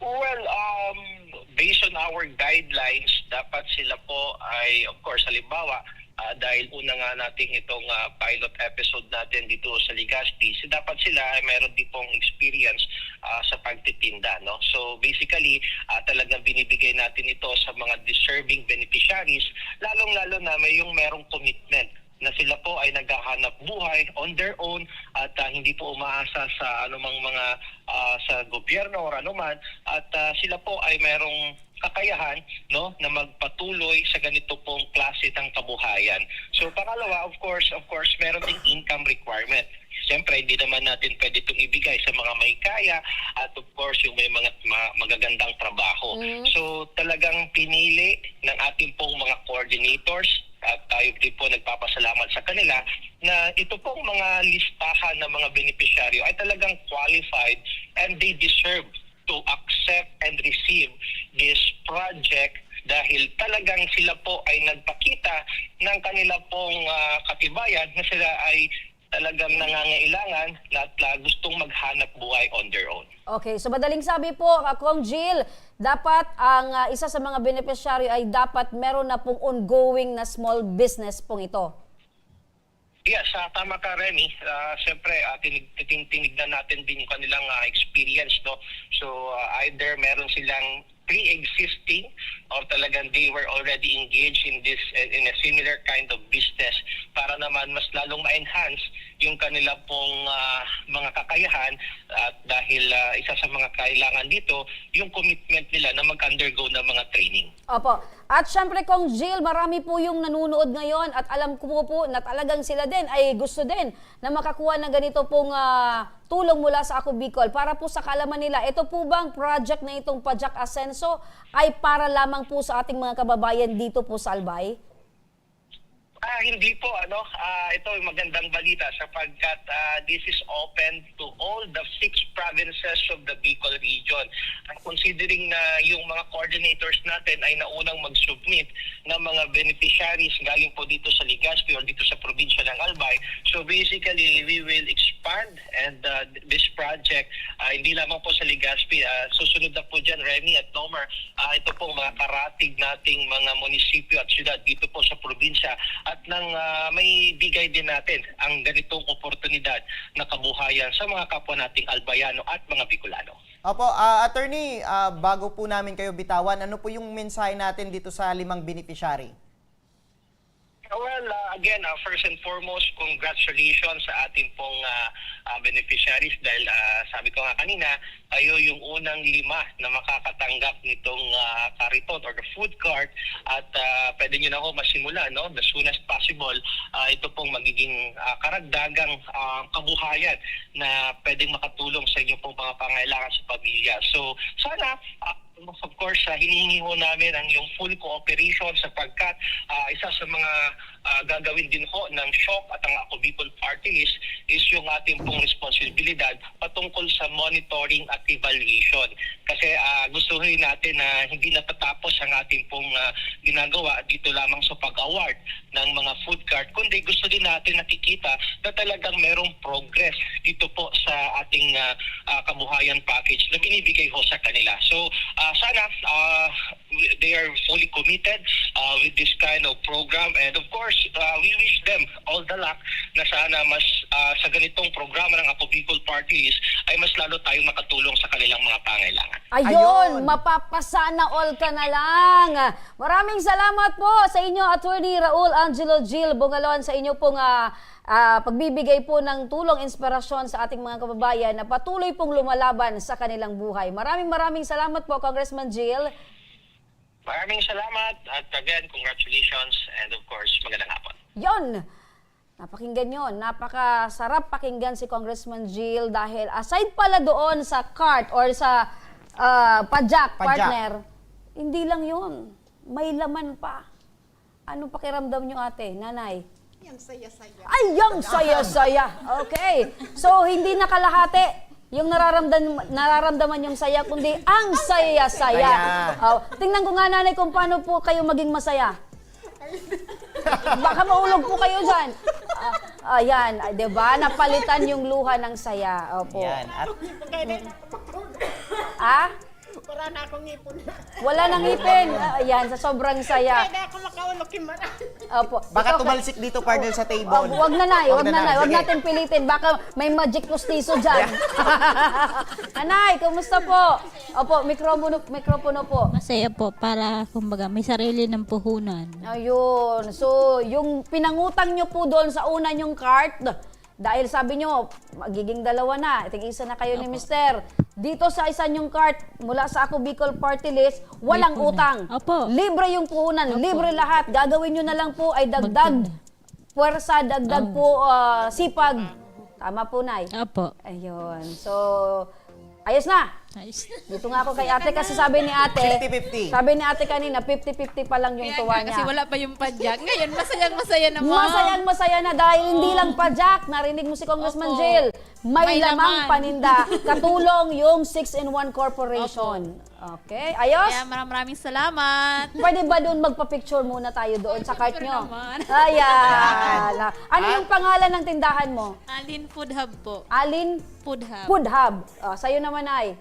Well, based on our guidelines, dapat sila po ay, of course, halimbawa, dahil una nga natin itong pilot episode natin dito sa Legazpi, dapat sila ay meron din pong experience sa pagtitinda, no? So basically, talagang binibigay natin ito sa mga deserving beneficiaries, lalong-lalo na yung merong commitment na sila po ay naghahanap buhay on their own at hindi po umaasa sa anumang mga sa gobyerno or anuman, at sila po ay merong kakayahan, no, na magpatuloy sa ganito pong klase ng kabuhayan. So pangalawa, of course, meron ding income requirement. Siyempre, hindi naman natin pwede itong ibigay sa mga may kaya at of course yung may mga magagandang trabaho. So talagang pinili ng ating pong mga coordinators at tayo din po nagpapasalamat sa kanila na ito pong mga listahan ng mga beneficiaryo ay talagang qualified and they deserve to accept and receive this project dahil talagang sila po ay nagpakita ng kanila pong katibayan na sila ay talagang nangangailangan at gustong maghanap buhay on their own. Okay, so madaling sabi po, Kong Jill, dapat ang isa sa mga beneficiary ay dapat meron na pong ongoing na small business pong ito. Yes, tama ka, Remy. Siyempre, tinignan natin din yung kanilang experience, no? So, either meron silang pre-existing or talagang they were already engaged in a similar kind of business para naman mas lalong ma-enhance yung kanila pong mga kakayahan at dahil isa sa mga kailangan dito yung commitment nila na mag-undergo ng mga training. Opo. At syempre, Kong Jill, marami po yung nanunood ngayon at alam ko po na talagang sila din ay gusto din na makakuha ng ganito pong tulong mula sa Ako Bicol. Para po sa kaalaman nila, ito po bang project na itong Pajak Asenso ay para lamang po sa ating mga kababayan dito po sa Albay? Hindi po, ito ay magandang balita sapagkat this is open to all the 6 provinces of the Bicol region. Considering na yung mga coordinators natin ay naunang mag-submit ng mga beneficiaries galing po dito sa Legazpi or dito sa probinsya ng Albay. So basically, we will expand and this project, hindi lamang po sa Legazpi, susunod na po dyan, Remy at Nomer, ito po mga karatig nating mga munisipyo at syudad dito po sa probinsya at nang may bigay din natin ang ganitong oportunidad na kabuhayan sa mga kapwa nating Albayano at mga Bicolano. Opo, attorney, bago po namin kayo bitawan, ano po yung mensahe natin dito sa 5 beneficiary? Well, again, first and foremost, congratulations sa ating pong beneficiaries dahil sabi ko nga kanina, kayo yung unang 5 na makakatanggap nitong kariton or the food cart at pwede nyo na ako masimula, no? The soonest possible. Ito pong magiging karagdagang kabuhayan na pwedeng makatulong sa inyong pong mga pangailangan sa pamilya. So, sana of course, hinihingi ho namin ang yung full cooperation sapagkat isa sa mga gagawin din ho ng SHOC at ang Ako Bicol Party List is yung ating pong responsibilidad patungkol sa monitoring at evaluation. Kasi gusto rin natin na hindi natatapos ang ating pong ginagawa dito lamang sa pag-award ng mga food cart, kundi gusto din natin nakikita na talagang merong progress dito po sa ating kabuhayan package na binibigay ho sa kanila. So, sana they are fully committed with this kind of program and of course we wish them all the luck na sana mas sa ganitong programa ng Ako Bicol Party List ay mas lalo tayong makatulong sa kanilang mga pangailangan. Ayun, mapapasana all ka na lang. Maraming salamat po sa inyo, Attorney Raul Angelo Jill Bungalon, sa inyo pong pagbibigay po ng tulong, inspirasyon sa ating mga kababayan na patuloy pong lumalaban sa kanilang buhay. Maraming salamat po, Congressman Jill. Maraming salamat at again, congratulations and of course, magandang hapon. Yon, napakinggan yon. Napakasarap pakinggan si Congressman Jill dahil aside pala doon sa cart or sa Pajak partner, hindi lang yon. May laman pa. Anong pakiramdam nyo, ate, nanay? Yang saya-saya. Ay, yang saya-saya. Okay. So, hindi na kalahati yung nararamdaman yung saya, kundi ang saya-saya. Tingnan ko nga, nanay, kung paano po kayo maging masaya. Baka maulog po kayo dyan. Ayan, diba? Napalitan yung luha ng saya. Opo. Yan. Wala na akong ngipon. Wala nang ngipin. Ayan, sa sobrang saya. Kaya ako makaulog yung marami. Opo. Baka tumalsik dito, partner, sa table. Wag na, nay. Wag Sige. natin pilitin. Baka may magic pustiso dyan. Anay, kumusta po? Opo, mikropono po. Masaya po para kumbaga may sarili ng puhunan. Ayun. So, yung pinangutang nyo po doon sa una nyong cart, Dahil sabi nyo, magiging dalawa na, tig-isa na kayo ni Mister. Dito sa isa nyong cart, mula sa Ako Bicol Party List, walang utang. Opo. Libre yung puhunan, libre lahat. Gagawin nyo na lang po ay dagdag puwersa, dagdag po sipag. Tama po, Nay? Opo. Ayun. So, ayos na. Nice. Dito nga ako kay ate kasi sabi ni ate, 50-50. sabi ni ate kanina, 50-50 pa lang yung tuwa niya. Kasi wala pa yung padyak. Ngayon, masayang-masaya naman. Masayang-masaya na dahil hindi lang pa Jack, narinig mo si Congressman Jill, may lamang paninda, katulong yung 6-in-1 Corporation. Okay, ayos? Kaya maraming salamat. Pwede ba doon magpa-picture muna tayo doon sa cart nyo? naman. Ayan. Ano yung pangalan ng tindahan mo? Alin Food Hub po. Alin Food Hub. Food Hub. Sa'yo naman ay.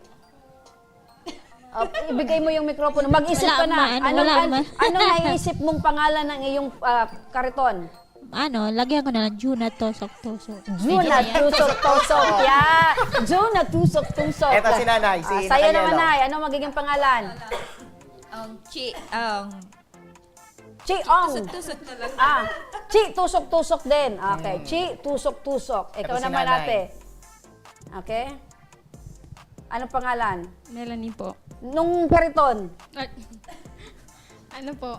Ibigay mo yung mikropono. Mag-isip ka na. Anong naisip mong pangalan ng iyong kariton? Lagyan ko na lang Juna Tusok-Tusok. Juna Tusok-Tusok. Yeah. Juna Tusok-Tusok. Eto si Nanay, si Sa'yo Nanay naman, Yelo. Nay. Ano magiging pangalan? Chi Ong. Tusok na lang. Chi Tusok-Tusok din. Okay. Chi Tusok-Tusok. Ikaw Eto si naman, Nanay. ate. Okay? Anong pangalan? Melanie po. Nung kariton, Ano po?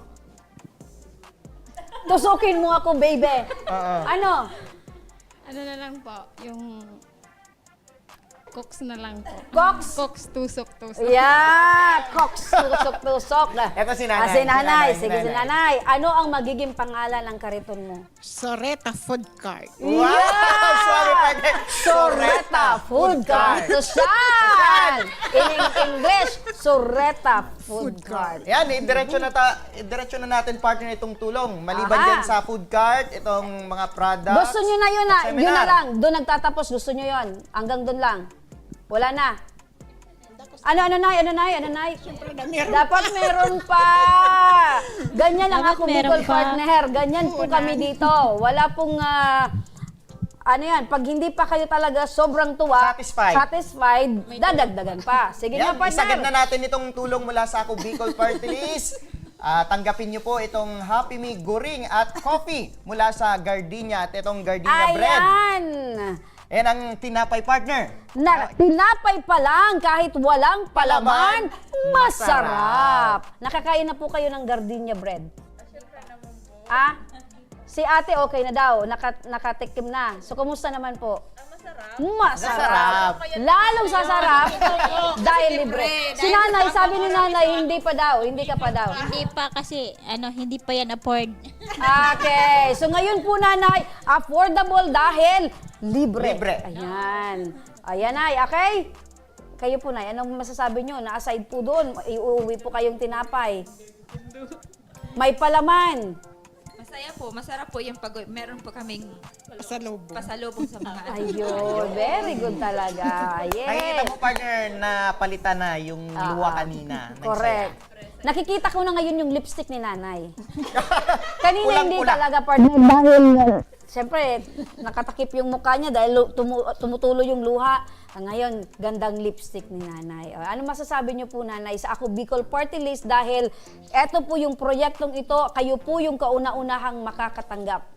tusukin mo ako, baby. Ano? Ano na lang po? Yung Cox na lang po. Cox? Cox, tusok-tusok. Yeah! Cox, tusok-tusok. Eto si Nanay. Si Nanay. Si Sige, si Nanay. Ano ang magiging pangalan ng kariton mo? Soreta Food Cart. Wow! Sorry, partner. Soreta Food Cart. Susan! In English, Soreta Food Cart. Yan, diretso na natin partner itong tulong. Maliban Aha. dyan sa food cart, itong mga products. Gusto nyo na yun na. at Yun na seminar. lang. Doon nagtatapos. Gusto nyo yun. Hanggang doon lang. Wala na. Ano, Nay? Dapat meron pa. Ganyan ang Dapat Ako meron Bicol pa. Partner. Ganyan po kami dito. Wala pong, pag hindi pa kayo talaga sobrang tuwa, satisfied, dadagdagan pa. Sige na, Yan, partner. isagad na natin itong tulong mula sa Ako Bicol Party List. Tanggapin niyo po itong Happy Me Goring at coffee mula sa Gardenia at itong Gardenia Bread. Ayan. Yan ang tinapay partner. Tinapay pa lang, kahit walang palaman, masarap. Nakakain na po kayo ng Gardenia bread? Si ate okay na daw, nakatikim na. So, kumusta naman po? Masarap. Lalong sasarap dahil libre. Si Nanay, sabi ni Nanay, hindi pa daw, hindi ka pa daw. Hindi pa kasi, hindi pa yan afford. Okay, so ngayon po Nanay, affordable dahil libre. Libre. Ayan. Ayan, Nay, okay? Kayo po, Nay, anong masasabi nyo? Na-aside po doon, iuwi po kayong tinapay. May palaman. Masaya po, masarap po yung pag meron po kaming pasalubong sa mga Ayun, very good talaga. Nakikita Yes. mo partner na palitan na yung luwa kanina. Correct. Nakikita ko na ngayon yung lipstick ni Nanay. Kanina Pulang hindi pula. talaga partner dahil siyempre nakatakip yung mukha niya dahil tumutulo yung luha. Ngayon, gandang lipstick ni Nanay. Ano masasabi niyo po, Nanay, sa Ako Bicol Party List dahil eto po yung proyektong ito, kayo po yung kauna-unahang makakatanggap.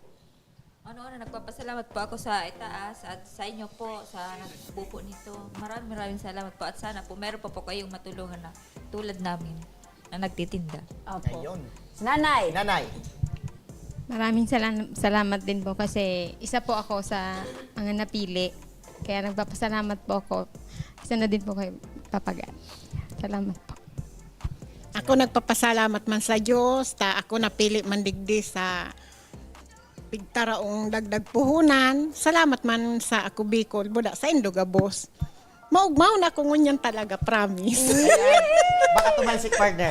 Nagpapasalamat po ako sa itaas at sa inyo po sa nagbubuo nito. Maraming salamat po at sana po meron pa po kayong matulungan na tulad namin na nagtitinda. Opo. Ayun. Nanay. Nanay. Maraming salamat din po kasi isa po ako sa mga napili. Kaya nagpapasalamat po ako. Isa na din po kay Papagat. Salamat po. Ako nagpapasalamat man sa Diyos, ako napili man digdi sa pigtaraong dagdag puhunan. Salamat man sa Ako Bicol, buda sa Indogabos. Maugmaw na ko ngunyan talaga, promise. Baka tumalsik partner.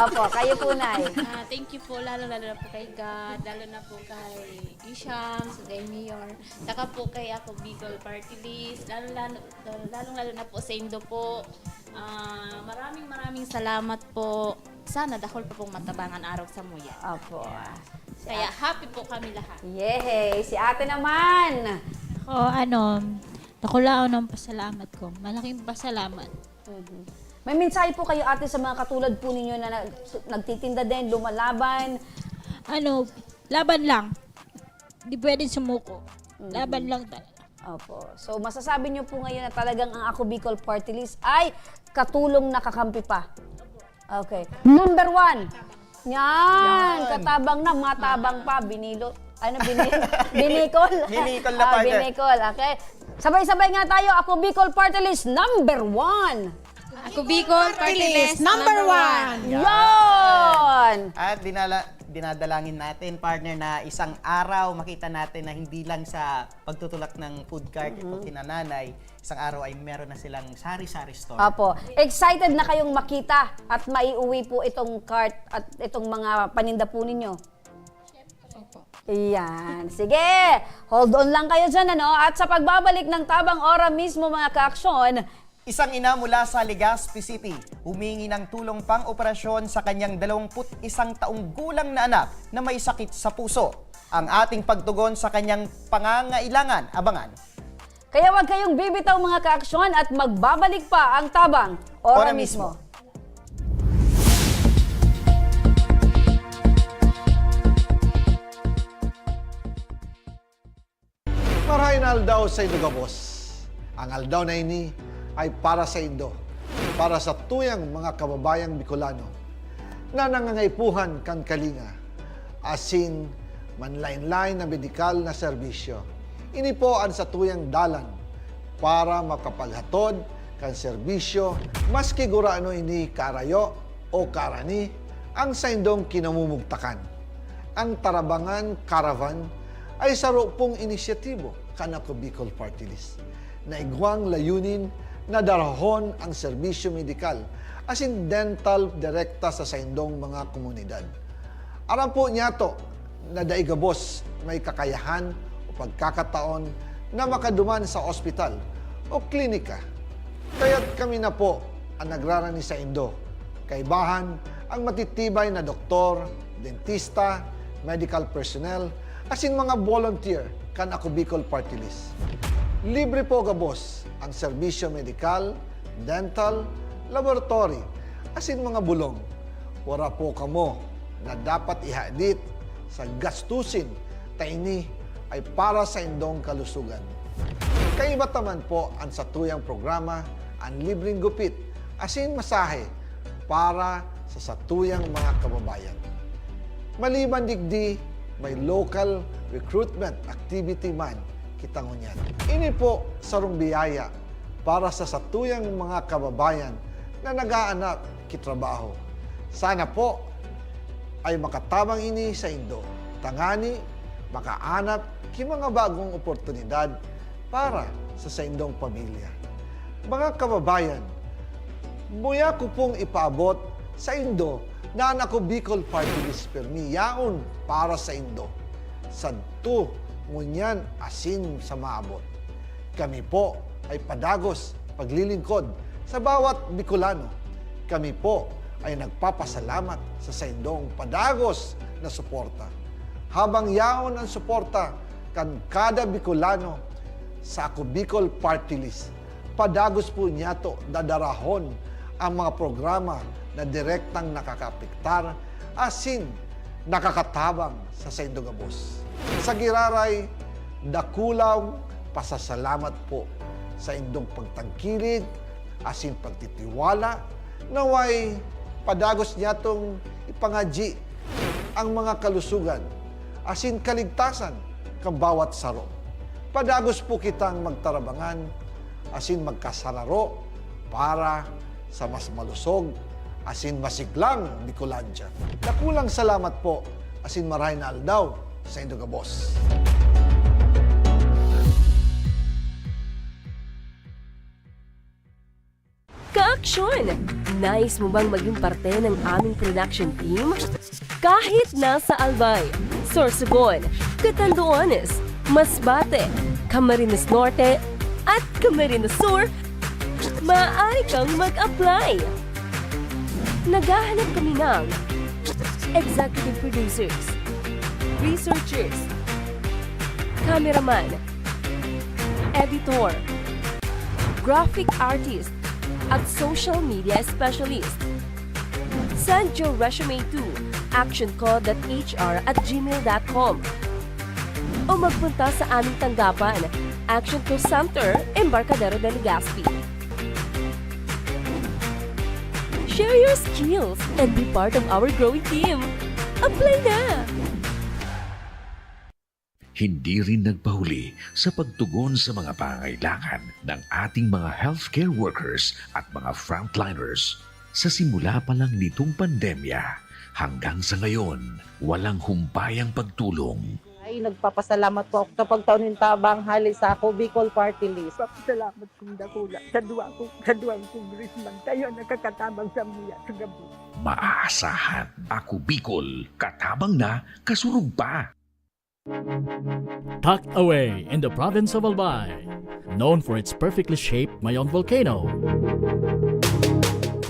Opo, kayo po, Nay. Thank you po, lalo na po kay God, lalo na po kay Isham, kay Mayor, saka po kay Ako Bicol Party List, lalo na po sa Indo po. Maraming salamat po. Sana dahol pa pong matabangan araw sa muya. Opo. Kaya happy po kami lahat. Yay! Si ate naman. Nakulaon ang pasalamat ko. Malaking pasalamat. May mensahe po kayo, ate, sa mga katulad po ninyo na nagtitinda din, lumalaban. Laban lang. Di pwedeng sumuko. Laban lang talaga. Opo. So, masasabi niyo po ngayon na talagang ang Ako Bicol Party List ay katulong nakakampi pa. Okay. Number 1. Yan. Katabang na, matabang pa. Binikol. Binikol na partner. Binikol. Okay. Sabay-sabay nga tayo. Ako Bicol Party List number 1. Ako Bicol Party List number 1. Yon! At dinadalangin natin, partner, na isang araw makita natin na hindi lang sa pagtutulak ng food cart ito kina nanay, isang araw ay meron na silang sari-sari store. Apo. Excited na kayong makita at maiuwi po itong cart at itong mga paninda po ninyo? Iyan. Sige, hold on lang kayo dyan, ano? At sa pagbabalik ng Tabang Ora mismo, mga kaaksyon, isang ina mula sa Legazpi City, humingi ng tulong pang operasyon sa kanyang 21 taong gulang na anak na may sakit sa puso. Ang ating pagtugon sa kanyang pangangailangan, abangan. kaya wag kayong bibitaw, mga kaaksyon, at magbabalik pa ang Tabang Ora mismo. Marahin aldaw sa Indo Gabos. Ang aldaw na ini ay para sa Indo, para sa tuyang mga kababayang Bicolano na nangangaipuhan kan kalinga, asin manlain-lain na medikal na serbisyo. Ini po ang sa tuyang dalan para makapaghatod kan serbisyo maski guraano ini karayo o karani ang sa Indong kinamumugtakan. Ang Tarabangan Caravan ay sarupong inisyatibo kan Ako Bicol Party List na igwang layunin na darahon ang serbisyo medikal asin dental direkta sa saindong mga komunidad. Aram po niya to na daigabos may kakayahan o pagkakataon na makaduman sa ospital o klinika. Kaya't kami na po ang nagrarani sa Indo. Kaibahan ang matitibay na doktor, dentista, medical personnel, asin mga volunteer kan Ako Bicol Party List. Libre po gabos ang serbisyo medikal, dental, laboratory, asin mga bulong. Wala po kamo na dapat ihadit sa gastusin ta ini ay para sa indong kalusugan. Kaiba taman po ang sa tuyang programa ang libreng gupit, asin masahe para sa satuyang mga kababayan. Maliban digdi, may local recruitment activity man kitangunyan. Ini po sarong biyaya para sa satuyang mga kababayan na nag-aanap kitrabaho. Sana po ay makatabang ini sa Indo. Tangani, makaanap ki mga bagong oportunidad para sa Indong pamilya. Mga kababayan, buya ko pong ipaabot sa Indo na ang Ako Bicol Party List permi yaon para sa Indo. Sadto ngunyan asin sa maabot. Kami po ay padagos paglilingkod sa bawat Bicolano. Kami po ay nagpapasalamat sa saindong padagos na suporta. Habang yaon ang suporta kan kada Bicolano sa Ako Bicol Party List, padagos po niya to dadarahon ang mga programa na direktang nakakapiktar asin nakakatabang sa Saindong Gabos. Sa giraray, dakulaw pasasalamat po sa indong pagtangkilig asin pagtitiwala naway padagos niya tong ipangadji ang mga kalusugan asin kaligtasan kang bawat saro. Padagos po kitang magtarabangan asin magkasararo para sa mas malusog asin masiglang Bicolandia. Dakulang salamat po asin marahin na aldaw sa Indo Gabos. Ka-aksyon! Nais mo bang maging parte ng aming production team? Kahit nasa Albay, Sorsogon, Catanduanes, Masbate, Camarines Norte, at Camarines Sur, maaari kang mag-apply. Naghahanap kami ng executive producers, researchers, cameraman, editor, graphic artist, at social media specialist. Send your resume to actioncall.hr@gmail.com. o magpunta sa aming tanggapan. Action Tour Center, Embarcadero de Legazpi. Share your skills and be part of our growing team. Apply na! Hindi rin nagpahuli sa pagtugon sa mga pangailangan ng ating mga healthcare workers at mga frontliners. Sa simula pa lang nitong pandemya, hanggang sa ngayon, walang humpayang pagtulong. Ay, nagpapasalamat po ako sa pagtaunin tabang hali sa ako Bicol Party List. Salamat kong dakula sa duwang congressman. Kayo nakakatabang sa miya sa gabi. Maaasahan, Ako Bicol, katabang na, kasurug pa. Tucked away in the province of Albay, known for its perfectly shaped Mayon volcano,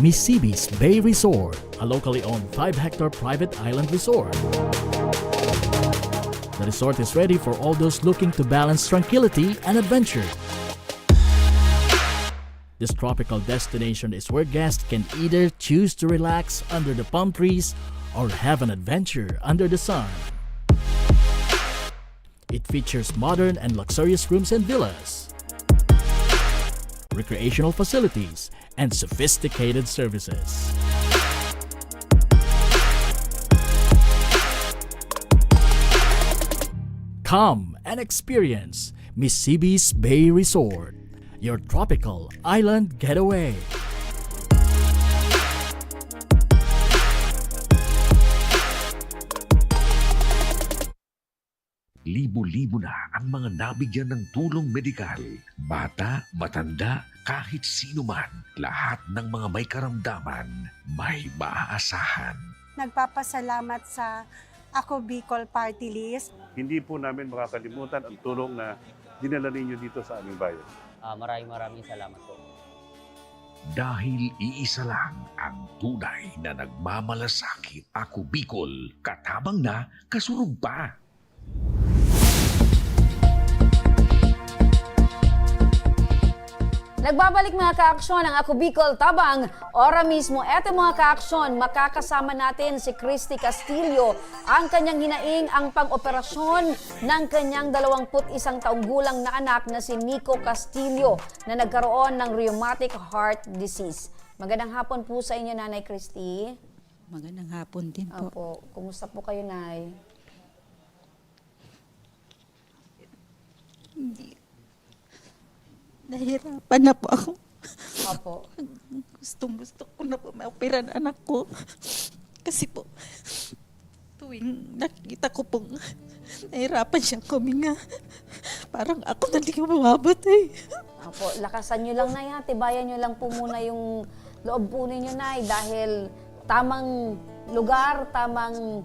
Missibis Bay Resort, a locally owned 5-hectare private island resort. The resort is ready for all those looking to balance tranquility and adventure. This tropical destination is where guests can either choose to relax under the palm trees or have an adventure under the sun. It features modern and luxurious rooms and villas, recreational facilities, and sophisticated services. Come and experience Missibis Bay Resort, your tropical island getaway. Libo-libo na ang mga nabigyan ng tulong medikal. Bata, matanda, kahit sino man, lahat ng mga may karamdaman, may maaasahan. Nagpapasalamat sa Ako Bicol Party List. Hindi po namin makakalimutan ang tulong na dinala ninyo dito sa aming bayan. Maraming salamat po. Dahil iisa lang ang tunay na nagmamalasakit. Ako Bicol, katabang na, kasurug pa. Nagbabalik mga ka-aksyon ang Ako Bicol Tabang. Ora mismo, eto mga ka-aksyon, makakasama natin si Christy Castillo. Ang kanyang hinaing ang pag-operasyon ng kanyang 21 taong gulang na anak na si Nico Castillo na nagkaroon ng rheumatic heart disease. Magandang hapon po sa inyo, Nanay Christy. Magandang hapon din po. Opo. Kumusta po kayo, Nay? Hindi. Nahirapan na po ako. Opo. Gusto ko na po maopera ang anak ko. Kasi po, tuwing nakikita ko pong nahirapan siyang kuminga, parang ako na di ko mamamatay. Opo, lakasan nyo lang na yan. Tibayan nyo lang po muna yung loob po ninyo, Nay. Dahil tamang lugar, tamang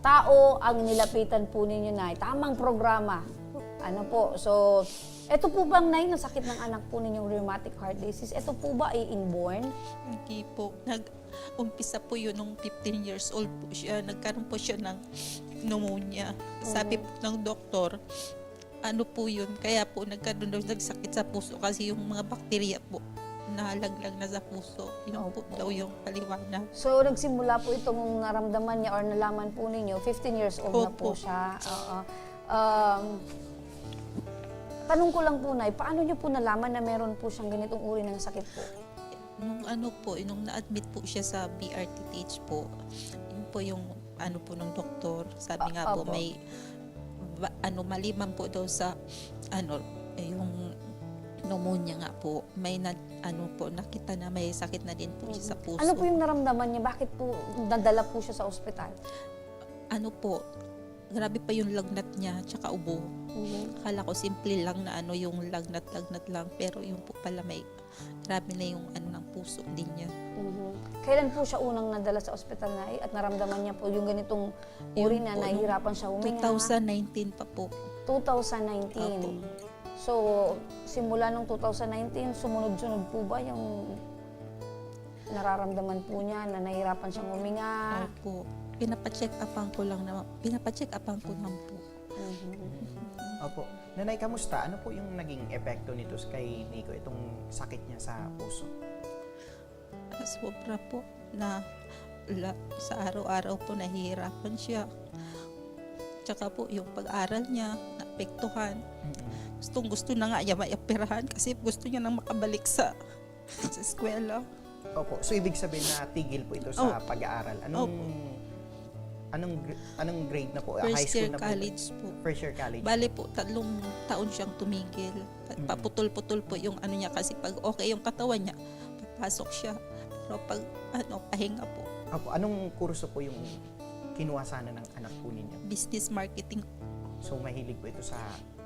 tao ang nilapitan po ninyo, Nay. Tamang programa. Ano po, so, ito po bang, Nay, nasakit ng anak po ninyong rheumatic heart disease? Ito po ba ay inborn? Hindi po. Nag-umpisa po yun nung 15 years old po siya. Nagkaroon po siya ng pneumonia. Sabi po ng doktor, ano po yun? Kaya po nagkaroon daw nagsakit sa puso kasi yung mga bakterya po nahalaglag na sa puso. Yun po daw yung paliwanag. So, nagsimula po itong naramdaman niya or nalaman po ninyo, 15 years old na po siya. Tanong ko lang po, Nay, paano niyo po nalaman na meron po siyang ganitong uri ng sakit po? Nung na-admit po siya sa BRTTH po, yun po yung ng doktor. Sabi nga po, may maliban po daw sa yung pneumonia nga po, may nakita na may sakit na din po siya sa puso. Ano po yung naramdaman niya? Bakit po nadala po siya sa ospital? Grabe pa yung lagnat niya, tsaka ubo. Akala ko simple lang na yung lagnat-lagnat lang, pero yung po pala may grabe na yung ng puso din niya. Kailan po siya unang nadala sa ospital, Nay, at naramdaman niya po yung ganitong uri na nahihirapan siya huminga? 2019 pa po. 2019? Opo. So, simula nung 2019, sumunod-sunod po ba yung nararamdaman po niya na nahihirapan siyang huminga? Opo. Pinapacheck-upan ko lang po. Opo. Nanay, kamusta? Ano po yung naging epekto nito kay Nico, itong sakit niya sa puso? Sobra po na sa araw-araw po nahihirapan siya. Tsaka po yung pag-aral niya, naapektuhan. Gusto na nga niya maioperahan kasi gusto niya nang makabalik sa eskwela. Opo. So, ibig sabihin na tigil po ito sa pag-aaral. Anong grade na po? High First school year na po? college po. First year college. Bale po, 3 taon siyang tumigil. Paputol-putol po yung ano niya kasi pag okay yung katawan niya, papasok siya. Pero pag pahinga po. Opo. Anong kurso po yung kinuha sana ng anak po ninyo? Business marketing. So, mahilig po ito sa,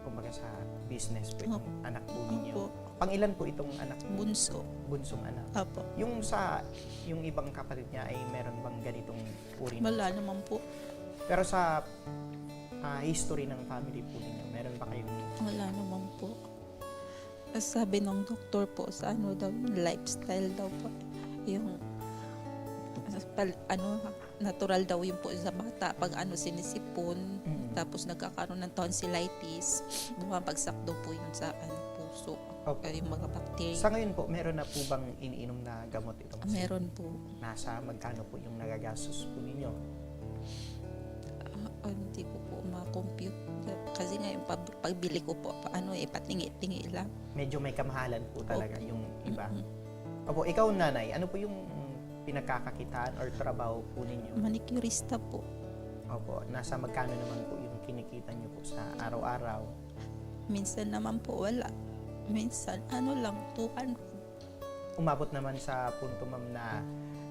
kumbaga sa business po itong anak po ninyo. Opo. Pang-ilan po itong anak? Bunso. Bunsong anak. Opo. Yung ibang kapatid niya ay meron bang ganitong uri? Wala naman po. Pero sa history ng family po ninyo, meron ba kayong... Wala naman po. Sabi ng doktor po sa daw, lifestyle daw po. Yung natural daw yun po sa bata pag sinisipon, tapos nagkakaroon ng tonsillitis, bumabagsak daw po yun sa puso. Yung mga bacteria. Sa ngayon po, meron na po bang iniinom na gamot itong Meron po. Nasa magkano po yung nagagastos po ninyo? Hindi ko po ma-compute. Kasi nga yung pagbili ko po, patingi-tingi lang. Medyo may kamahalan po talaga yung iba. Opo, ikaw nanay, ano po yung pinagkakakitaan or trabaho po ninyo? Manicurista po. Opo, nasa magkano naman po yung kinikita niyo po sa araw-araw? Minsan naman po wala. Minsan, lang, 200. Umabot naman sa punto, ma'am, na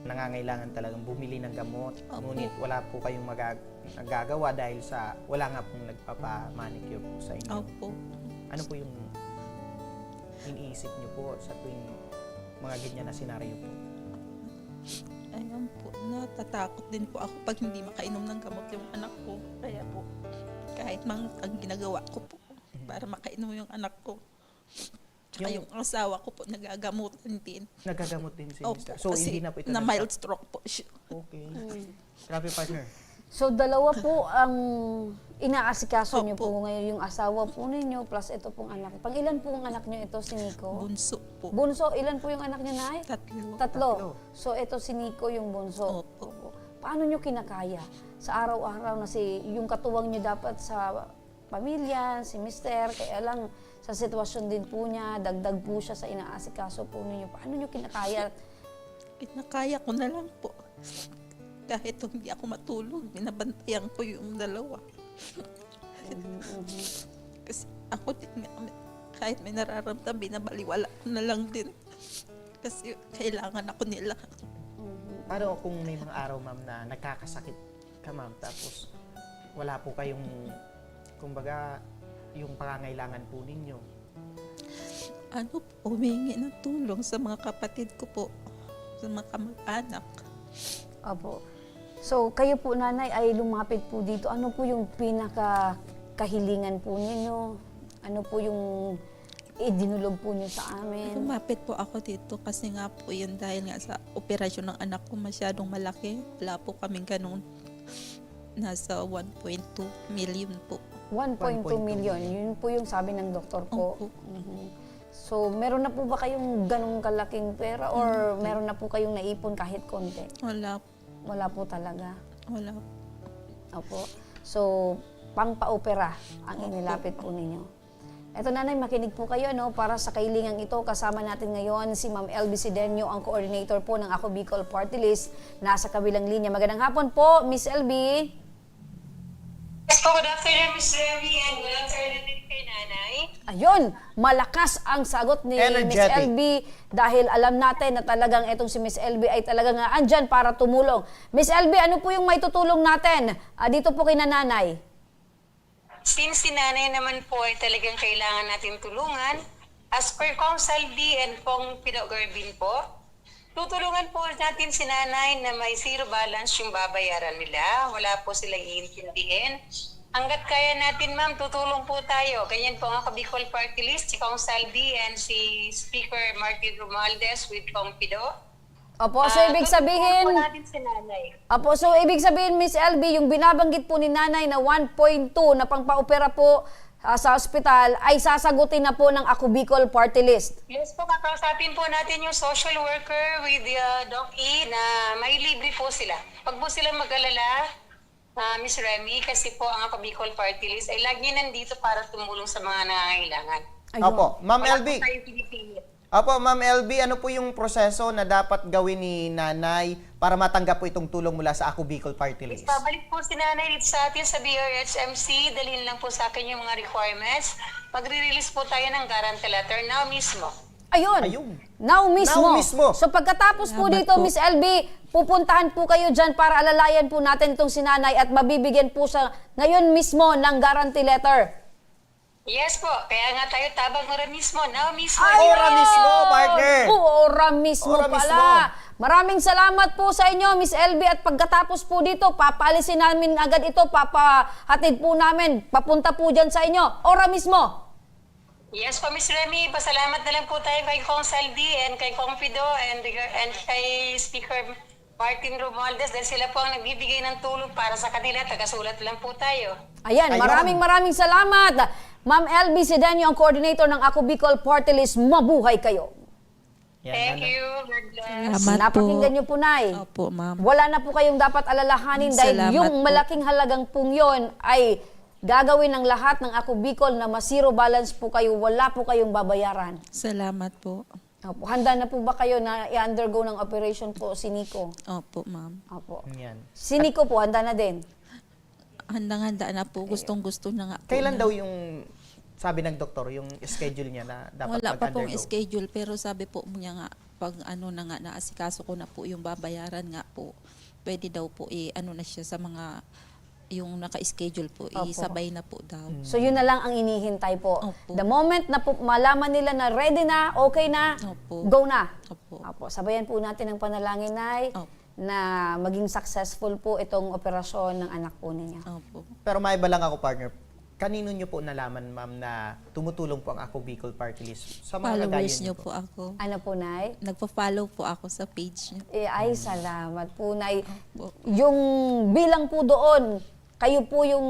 nangangailangan talagang bumili ng gamot. Ngunit wala po kayong magagawa dahil sa wala nga pong nagpapa-manicure po sa inyo. Opo. Ano po yung iniisip niyo po sa tuwing mga ganyan na senaryo po? Ayun po, natatakot din po ako pag hindi makainom ng gamot yung anak ko. Kaya po, kahit mang ang ginagawa ko po para makainom yung anak ko. Tsaka yung asawa ko po, nagagamutan din. Nagagamot din si Opo, Mr. So, kasi hindi na po ito na mild stroke po siya. Okay. Grabe, partner. So, dalawa po ang inaasikaso niyo po ngayon, yung asawa po ninyo plus ito pong anak. Pang-ilan po ang anak niyo ito, si Nico? Bunso po. Bunso, ilan po yung anak niyo, Nay? 3. Tatlo. So, ito si Nico yung bunso. Opo. Paano niyo kinakaya sa araw-araw na yung katuwang niyo dapat sa pamilya, si Mister, kaya lang sa sitwasyon din po niya, dagdag po siya sa inaasikaso po ninyo. Paano niyo kinakaya? Kinakaya ko na lang po. Kahit hindi ako matulog, binabantayan ko yung dalawa. Kasi ako din, kahit may nararamdaman, binabaliwala ko na lang din. Kasi kailangan ako nila. Paano kung may mga araw, ma'am, na nagkakasakit ka, ma'am, tapos wala po kayong, kumbaga, yung pangangailangan po ninyo? Humingi ng tulong sa mga kapatid ko po, sa mga kamag-anak. Opo. So, kayo po, nanay, ay lumapit po dito. Ano po yung pinaka-kahilingan po ninyo? Ano po yung idinulog po niyo sa amin? Lumapit po ako dito kasi nga po yun dahil nga sa operasyon ng anak ko masyadong malaki. Wala po kaming ganun. Nasa 1.2 million po. 1.2 million. Yun po yung sabi ng doktor po. So, meron na po ba kayong ganong kalaking pera or meron na po kayong naipon kahit konti? Wala. Wala po talaga? Wala. Opo. So, pang-pa-opera ang inilapit po ninyo. Eto, nanay, makinig po kayo para sa kailingang ito. Kasama natin ngayon si Ma'am LB Sidenio, ang coordinator po ng Ako Bicol Party List. Nasa kabilang linya. Magandang hapon po, Miss LB. Yes po, good afternoon, Ms. Remy, and good afternoon din kay Nanay. Ayun, malakas ang sagot ni Miss LB dahil alam natin na talagang itong si Miss LB ay talagang andyan para tumulong. Miss LB, ano po yung may tutulong natin dito po kay Nanay? Since si Nanay naman po ay talagang kailangan natin tulungan, as per Kong Saldi and Kong Pinogarbin po, tutulungan po natin si Nanay na may zero balance yung babayaran nila. Wala po silang iintindihin. Hanggat kaya natin, ma'am, tutulong po tayo. Ganyan po ang Ako Bicol Party List, si Kong Saldi and si Speaker Martin Romualdez with Kong Pido. Opo, so ibig sabihin... Tutulungan po natin si Nanay. Opo, so ibig sabihin, Miss LB, yung binabanggit po ni Nanay na 1.2 na pangpa-opera po sa ospital ay sasagutin na po ng Ako Bicol Party List. Yes po, kakausapin po natin yung social worker with Doc E na may libre po sila. Pag po sila mag-alala, Miss Remy, kasi po ang ako Bicol Party List ay lagi nandito para tumulong sa mga nangangailangan. Opo, Ma'am Wala LB. po tayong pinipilit. Opo, Ma'am LB, ano po yung proseso na dapat gawin ni Nanay para matanggap po itong tulong mula sa Ako Bicol Party List? Babalik po si Nanay dito sa atin sa BRHMC. Dalhin lang po sa akin yung mga requirements. Magre-release po tayo ng guarantee letter now mismo. Ayun. Now mismo. Now mismo. So pagkatapos po Salamat dito, po. Miss LB, pupuntahan po kayo dyan para alalayan po natin itong sinanay at mabibigyan po sa ngayon mismo ng guarantee letter. Yes po. Kaya nga tayo tabang ora mismo. Now mismo. Ora mismo, partner. Ora mismo Ora pala. mismo. Maraming salamat po sa inyo, Miss LB. At pagkatapos po dito, papalisin namin agad ito, papahatid po namin, papunta po dyan sa inyo. Ora mismo. Yes po, Miss Remy. Pasalamat na lang po tayo kay Kong Saldi and kay Kong Pido and kay Speaker Martin Romualdez dahil sila po ang nagbibigay ng tulong para sa kanila. Tagasulat lang po tayo. Ayan, maraming salamat. Ma'am LB Sedeño, ang coordinator ng Ako Bicol Party List. Mabuhay kayo. Thank you. God bless. Salamat po. Napakinggan niyo po, Nay. Opo, ma'am. Wala na po kayong dapat alalahanin dahil Salamat yung po. malaking halagang pong yun ay gagawin ng lahat ng Ako Bicol na ma-zero balance po kayo. Wala po kayong babayaran. Salamat po. Opo. Handa na po ba kayo na i-undergo ng operation po si Nico? Opo, ma'am. Opo. Yan. Si Nico po, handa na din. Handang-handa na po. Gustong-gusto na nga po. Kailan niya. daw yung, sabi ng doktor, yung schedule niya na dapat Wala pa pong mag-undergo? schedule, pero sabi po niya nga, pag ano na nga, naasikaso ko na po yung babayaran nga po, pwede daw po ano na siya sa mga, yung naka-schedule po, Opo. isabay na po daw. So yun na lang ang inihintay po. Opo. The moment na po, malaman nila na ready na, okay na, Opo. go na. Opo. Opo. Sabayan po natin ang panalangin, Nay, na maging successful po itong operasyon ng anak po ninyo. Opo. Pero maiba lang ako, partner. Kanino nyo po nalaman, ma'am, na tumutulong po ang Ako Bicol Party List? Sa mga kagaya Followers niyo po ako. Ano po, Nay? Nagpa-follow po ako sa page niyo. Ay, salamat po, Nay. Yung bilang po doon, kayo po yung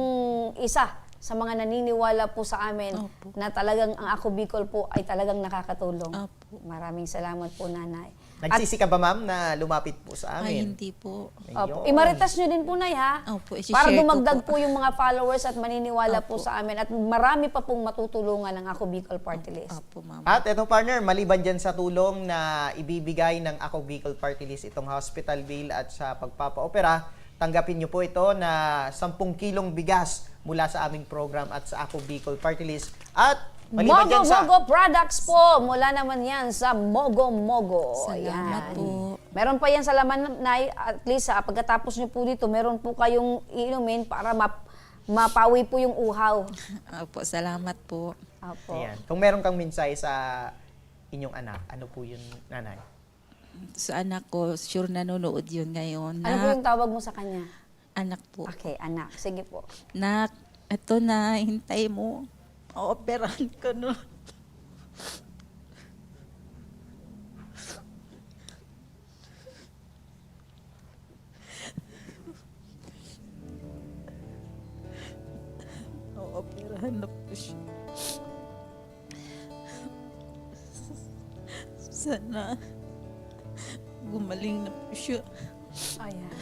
isa sa mga naniniwala po sa amin na talagang ang Ako Bicol po ay talagang nakakatulong. Maraming salamat po, Nanay. Nagsisi ka ba, ma'am, na lumapit po sa Ay, amin? hindi po. Opo. Imaritas nyo din po, Nay, ha? Opo, Para isi-share ko dumagdag po. po yung mga followers at maniniwala po sa amin. At marami pa pong matutulungan ng Ako Bicol Party List. Opo, ma'am. At ito, partner, maliban dyan sa tulong na ibibigay ng Ako Bicol Party List itong hospital bill at sa pagpapa-opera, tanggapin nyo po ito na 10 kilong bigas mula sa aming program at sa Ako Bicol Party List. At maliban dyan sa... Mogo products po. Mula naman yan sa Mogo Mogo. Salamat Yan. po. Meron pa yan sa laman, Nay. At least, pagkatapos nyo po dito, meron po kayong inumin para mapawi po yung uhaw. Opo, salamat po. Opo. Ayan. Kung meron kang mensahe sa inyong anak, ano po yun, Nanay? Sa anak ko, sure nanonood yun ngayon. Ano po yung tawag mo sa kanya? Anak po. Okay, anak. Sige po. Nak, ito na, hintay mo. Operahan ka na. Operahan na po siya. Sana gumaling na po siya. Ayan.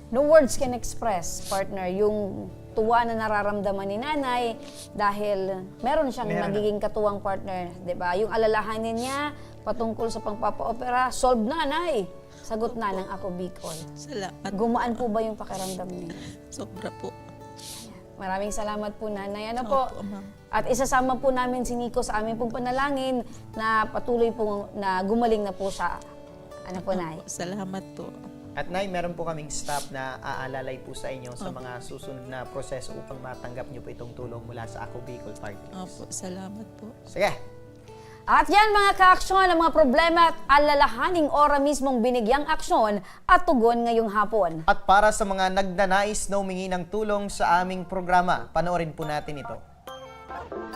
No words can express, partner, yung tuwa na nararamdaman ni Nanay dahil meron siyang magiging katuwang partner, 'di ba? Yung alalahanin niya patungkol sa pagpapa-opera, solve na, Nay. Sagot na ng Ako Bicol. Salamat. Gumaan po ba yung pakiramdam niyo? Sobra po. Maraming salamat po, Nanay. Ano po? Opo, ma'am. At isasama po namin si Nico sa aming pong panalangin na patuloy po na gumaling na po siya. Ano po, Nay? Salamat po. At Nay, meron po kaming staff na aalalay po sa inyo sa mga susunod na proseso upang matanggap nyo po itong tulong mula sa Ako Bicol Party List. Opo, salamat po. Sige. At yan mga ka-aksyon, ang mga problema at alalahaning ora mismong binigyang aksyon at tugon ngayong hapon. At para sa mga nagnanais na humingi ng tulong sa aming programa, panoorin po natin ito.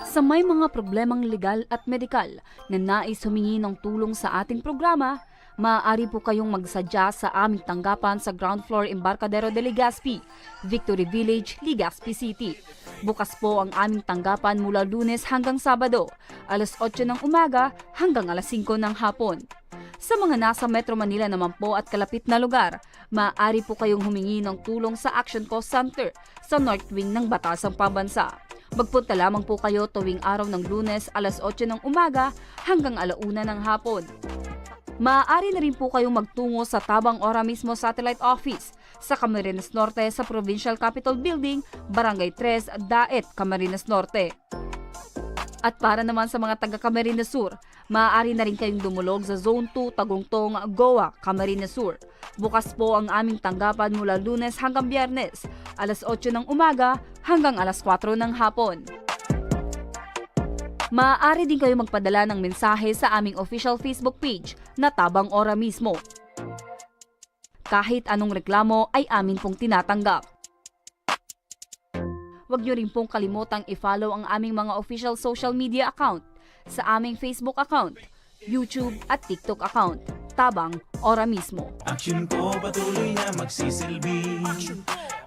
Sa may mga problemang legal at medikal na nais humingi ng tulong sa ating programa, maaari po kayong magsadya sa aming tanggapan sa ground floor Embarcadero de Legazpi, Victory Village, Legazpi City. Bukas po ang aming tanggapan mula Lunes hanggang Sabado, alas 8 ng umaga hanggang alas 5 ng hapon. Sa mga nasa Metro Manila naman po at kalapit na lugar, maaari po kayong humingi ng tulong sa Action Call Center sa North Wing ng Batasang Pambansa. Magpunta lamang po kayo tuwing araw ng Lunes alas 8 ng umaga hanggang 1:00 ng hapon. Maaari na rin po kayong magtungo sa Tabang Ora mismo Satellite Office sa Camarines Norte sa Provincial Capitol Building, Barangay 3, Daet, Camarines Norte. At para naman sa mga taga Camarines Sur, maaari na rin kayong dumulog sa Zone 2, Tagungtong, Goa, Camarines Sur. Bukas po ang aming tanggapan mula Lunes hanggang Biyernes, alas 8 ng umaga hanggang alas 4 ng hapon. Maaari din kayo magpadala ng mensahe sa aming official Facebook page na Tabang Ora mismo. Kahit anong reklamo ay amin pong tinatanggap. Huwag niyo rin pong kalimutang i-follow ang aming mga official social media account sa aming Facebook account, YouTube at TikTok account, Tabang Ora mismo. Action ko patuloy na magsisilbi.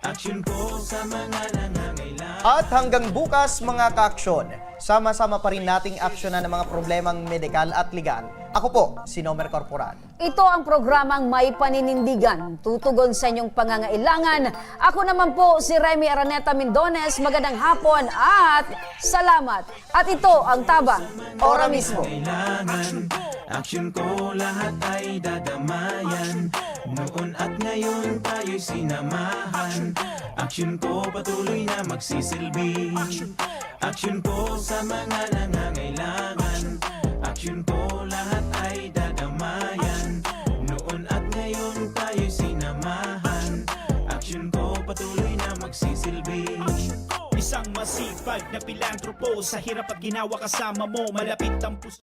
Action ko sa mga nangangailangan. At hanggang bukas mga ka-aksyon, sama-sama pa rin nating aksyonan ng mga problemang medikal at legal. Ako po, si Nomer Corporal. Ito ang programang May Paninindigan, tutugon sa inyong pangangailangan. Ako naman po si Remy Araneta Mindones. Magandang hapon at salamat. At ito ang Tabang Ora mismo. Action ko lahat ay dadamayan. Noon at ngayon tayo'y sinamahan. Action ko patuloy na magsisilbi. Action ko sa mga nangangailangan. Action ko lahat ay dadamayan. Noon at ngayon tayo'y sinamahan. Action ko patuloy na magsisilbi. Isang masipag na pilantropo, sa hirap at ginawa kasama mo, malapit ang puso.